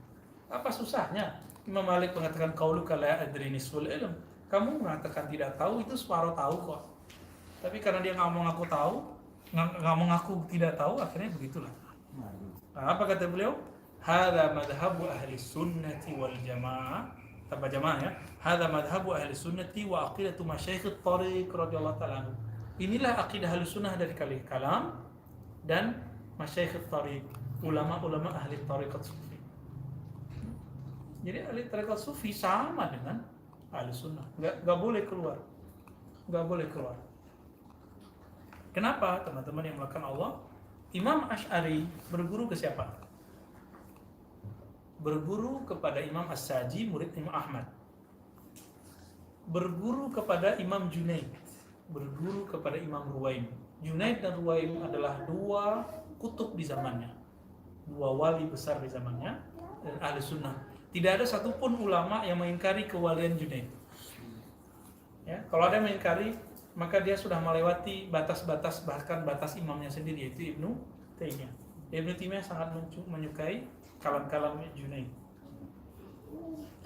Apa susahnya? Imam Malik mengatakan qauluka la adri nisful ilm. Kamu mengatakan tidak tahu itu separuh tahu kok. Tapi karena dia nggak mau ngaku tahu, nggak mau ngaku tidak tahu, akhirnya begitulah. Nah, apa kata beliau? Hadza madhhabu ahli sunnati wal jamaah. Tanpa jamaah ya. Hadza madhhabu ahli sunnati wa aqidatu masyayikh at-tariq radhiyallahu ta'ala anhu. Inilah akidah ahli sunnah dari kalam dan masyayikh at-tariq, ulama-ulama ahli tariqat sufi. Jadi ahli tariqat sufi sama dengan ahli sunnah. Nggak boleh keluar. Nggak boleh keluar. Kenapa teman-teman yang melakukan Allah? Imam Asy'ari berguru ke siapa? Berguru kepada Imam As-Saji, murid Imam Ahmad. Berguru kepada Imam Junaid. Berguru kepada Imam Ruwaim. Junaid dan Ruwaim adalah dua kutub di zamannya. Dua wali besar di zamannya dan ahli sunnah. Tidak ada satupun ulama yang mengingkari kewalian Junaid. Ya, kalau ada yang mengingkari, maka dia sudah melewati batas-batas, bahkan batas imamnya sendiri, yaitu Ibnu Taimiyah. Ibnu Taimiyah sangat menyukai kalam-kalam Junaid.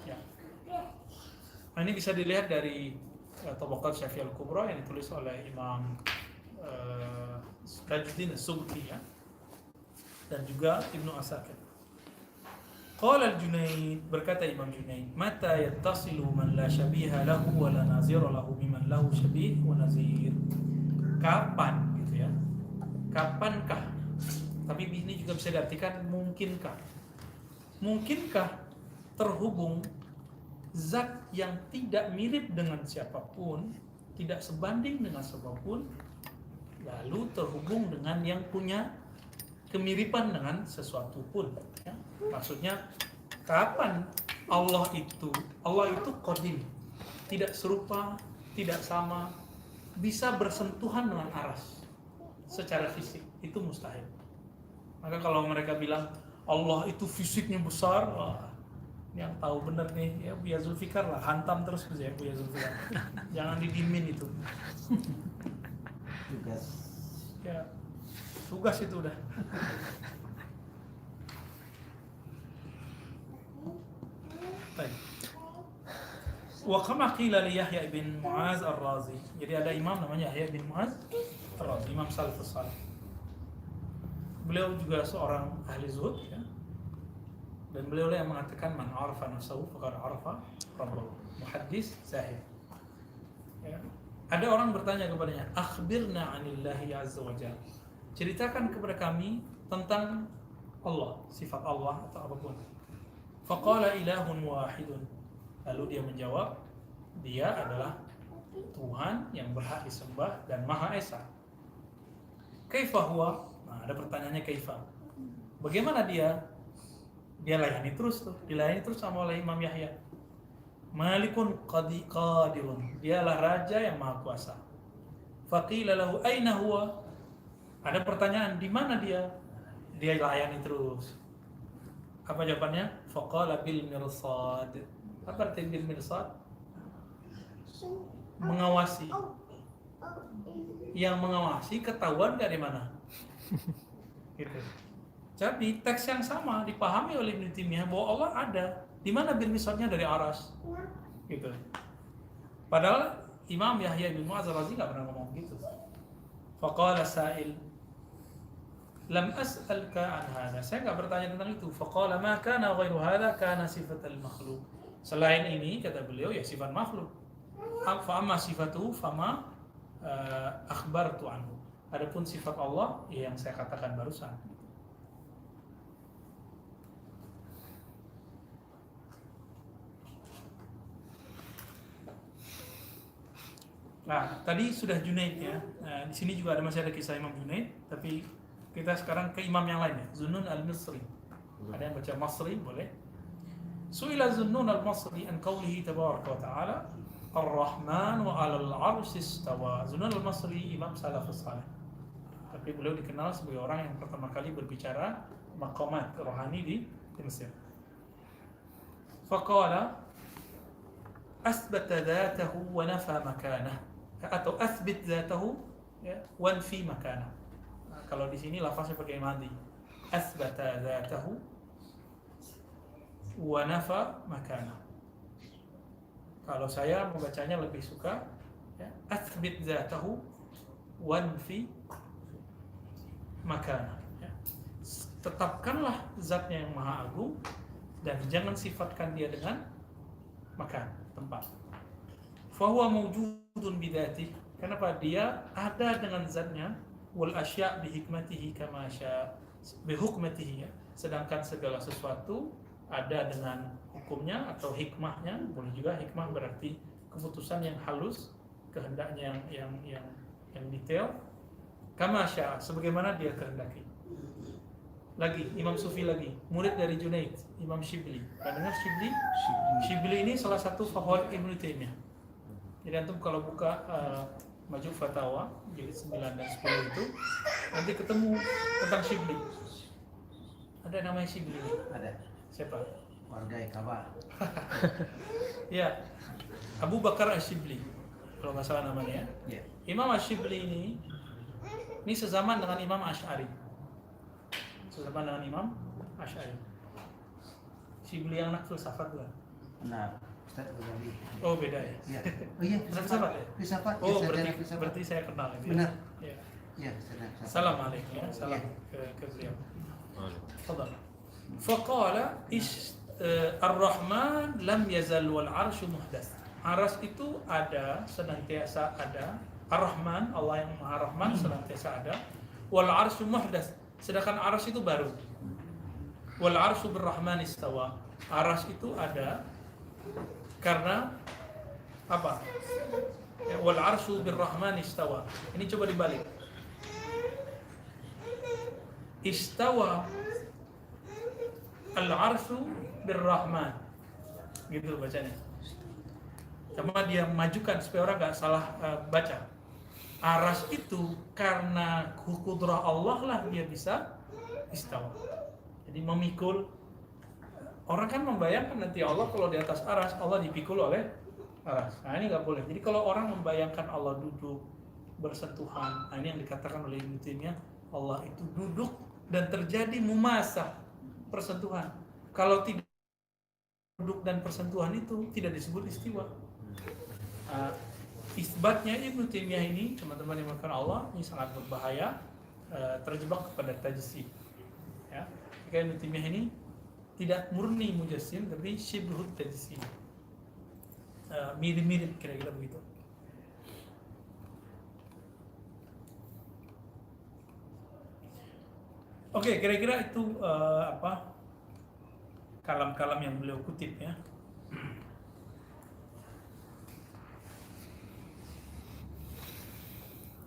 Ya. Nah, ini bisa dilihat dari Tabaqat Syafi'i al-Kubra yang ditulis oleh Imam Tajuddin as-Subki ya. Dan juga Ibnu Asakir. Qala al-Junaid, berkata Imam Junaid, mata yattasilu man la syabiha lahu wa la nazira lahu biman lahu syabih wa nazir. Kapan gitu ya? Kapankah? Tapi ini juga bisa diartikan mungkinkah? Mungkinkah terhubung zat yang tidak mirip dengan siapapun, tidak sebanding dengan siapapun, lalu terhubung dengan yang punya kemiripan dengan sesuatu pun ya? Maksudnya kapan Allah itu qadim, tidak serupa, tidak sama, bisa bersentuhan dengan aras secara fisik, itu mustahil. Maka kalau mereka bilang Allah itu fisiknya besar, wah, yang tahu benar nih ya Buya Zulfikar lah, hantam terus ya Buya Zulfikar. Jangan didimin itu. Tugas. Ya, tugas itu udah. Baik. Wa kama qila li Yahya bin Mu'az Ar-Razi. Jadi ada imam namanya Yahya bin Mu'az Ar-Razi, imam salafus salih. Beliau juga seorang ahli zuhud ya. Dan beliau yang mengatakan man arafa nafsahu faqad arafa rabbahu. Muhaddis zahid. Ya. Ada orang bertanya kepadanya, akhbirna anillahi azza wa jalla. Ceritakan kepada kami tentang Allah, sifat Allah atau apapun. Faqala ilahun wahidun. Lalu dia menjawab, dia adalah Tuhan yang berhak disembah dan Maha Esa. Kaifa huwa? Nah, ada pertanyaannya kaifa. Bagaimana dia? Dia layani terus tuh, dilayani terus sama oleh Imam Yahya. Malikun qadirun. Dialah raja yang maha kuasa. Faqila lahu aina huwa? Ada pertanyaan, di mana dia? Dia layani terus. Apa jawabannya? Faqala bil mirsad. Apa arti bil mirsad? Mengawasi. Yang mengawasi ketahuan dari mana? Gitu. Jadi teks yang sama dipahami oleh Ibnu Taimiyah bahwa Allah ada. Di mana bil mirsadnya? Dari aras. Gitu. Padahal Imam Yahya bin Mu'adz al-Razi enggak pernah ngomong gitu. Faqala sa'il lam as'alka an hadha. Saya enggak bertanya tentang itu. Faqala ma kana ghairu hadha kana sifatal makhluq. Selain ini kata beliau ya sifat makhluk. Fa amma sifatuhu fama akhbartu anhu. Adapun sifat Allah yang saya katakan barusan. Nah, tadi sudah Junaid ya. Nah, di sini juga masih ada kisah Imam Junaid, tapi kita sekarang ke imam yang lain ya, Zunnun al-Misri. Ada yang baca Masri boleh? Su'ila Zunnun al-Masri an qawlihi tabaraka wa ta'ala Ar-Rahman wa 'alal 'arsy istawa. Zunnun al-Masri imam salafus salih. Tapi beliau dikenal sebagai orang yang pertama kali berbicara maqamat rohani di Mesir. Faqala asbata dzatahu wa nafa makanah. Atau asbit dzatahu ya wanfi makanah. Nah, kalau di sini lafaznya pakai madhi. Asbata dzatahu wa nafa makanah. Kalau saya membacanya lebih suka ya, asbit dzatahu wanfi makanah ya. Tetapkanlah zatnya yang maha agung dan jangan sifatkan dia dengan makan, tempat. Fahuwa mawjudun bidzatihi. Kenapa? Dia ada dengan zatnya. Wal asya' bihikmatihi kama syaa. Bihukmatihi ya. Sedangkan segala sesuatu ada dengan hukumnya atau hikmahnya. Boleh juga hikmah berarti keputusan yang halus, kehendaknya yang detail. Kama syaa, sebagaimana dia kehendaki. Lagi Imam Sufi lagi, murid dari Junaid, Imam Shibli. Dengar Shibli? Shibli ini salah satu favorit Ibnu Taimiyah. Jadi antum kalau buka Majmu' Fatawa jilid 9 dan 10 itu nanti ketemu tentang Shibli. Ada namanya Shibli? Ada. Siapa? Warga Ekaba. Ya, Abu Bakar Ash-Shibli kalau nggak salah namanya. Ya. Imam Ash-Shibli ini sezaman dengan Imam Asy'ari. Sezaman dengan Imam Asy'ari. Shibli yang anak filsafat bukan? Nah, Ustaz Ghazali. Oh beda ya? Ya. Oh iya, Filsafat ya? Filsafat. Oh ya, berarti saya kenal ini. Benar. Ya. Ya, filsafat. Assalamualaikum ya. Salam Ya. ke beliau. Tafadhal. Faqala Ar-Rahman lam yazal wal 'arsyu muhdatsy. Aras itu ada, senantiasa ada. Ar-Rahman, Allah yang Maha Rahman senantiasa ada. Wal 'arsyu muhdatsy. Sedangkan aras itu baru. Wal 'arsyu bir-Rahman istawa. Aras itu ada karena apa? Ya, wal 'arsyu bir-Rahman istawa. Ini coba dibalik. Istawa al-'arsyu bir-Rahman. Gitu bacanya. Cuma dia majukan supaya orang nggak salah baca. Aras itu karena kudrah Allah lah dia bisa istawa. Jadi memikul. Orang kan membayangkan nanti Allah kalau di atas aras, Allah dipikul oleh aras. Nah ini nggak boleh. Jadi kalau orang membayangkan Allah duduk bersentuhan, nah ini yang dikatakan oleh Ibnu Taimiyah, Allah itu duduk dan terjadi mumasah, persentuhan. Kalau tidak duduk dan persentuhan itu tidak disebut istiwa. Isbatnya Ibnu Taimiyah ini, teman-teman yang melakukan Allah, ini sangat berbahaya, terjebak kepada tajsim. Ya, jika Ibnu Taimiyah ini tidak murni mujassim, tapi syibhut tajsim, mirip-mirip kira-kira begitu. Oke, kira-kira itu kalam-kalam yang beliau kutip ya.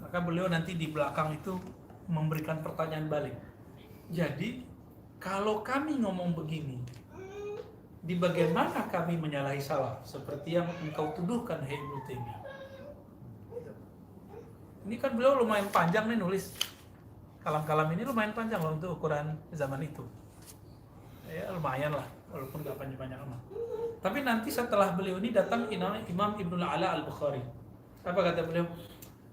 Maka beliau nanti di belakang itu memberikan pertanyaan balik. Jadi, kalau kami ngomong begini, di bagian mana kami menyalahi salah? Seperti yang engkau tuduhkan, hai Ibnu Taimiyah. Ini kan beliau lumayan panjang nih nulis. Kalam-kalam ini lumayan panjang loh untuk ukuran zaman itu. Ya lumayan lah, walaupun gak panjang-panjang amat. Tapi nanti setelah beliau ini datang Imam Ibnul Ala Al-Bukhari. Apa kata beliau?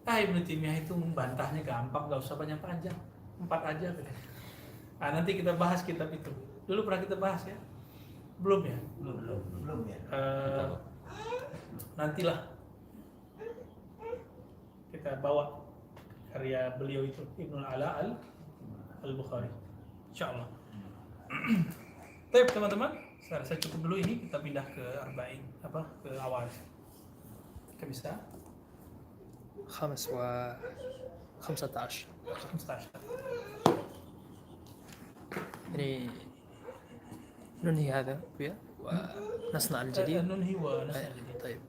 Ibnu Taimiyah itu membantahnya gampang, gak usah panjang-panjang. 4 aja. Nah, nanti kita bahas kitab itu. Dulu pernah kita bahas ya? Belum ya? Belum ya. Nantilah kita bawa karya beliau itu Ibnul Ala Al-Bukhari. Insyaallah. Baik teman-teman, saya rasa cukup dulu ini, kita pindah ke arba'in ke awal. Kita bisa 15. 15. يعني ننهي هذا ونصنع الجديد. ننهي ونصنع الجديد. طيب.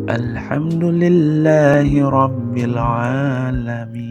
الحمد لله رب العالمين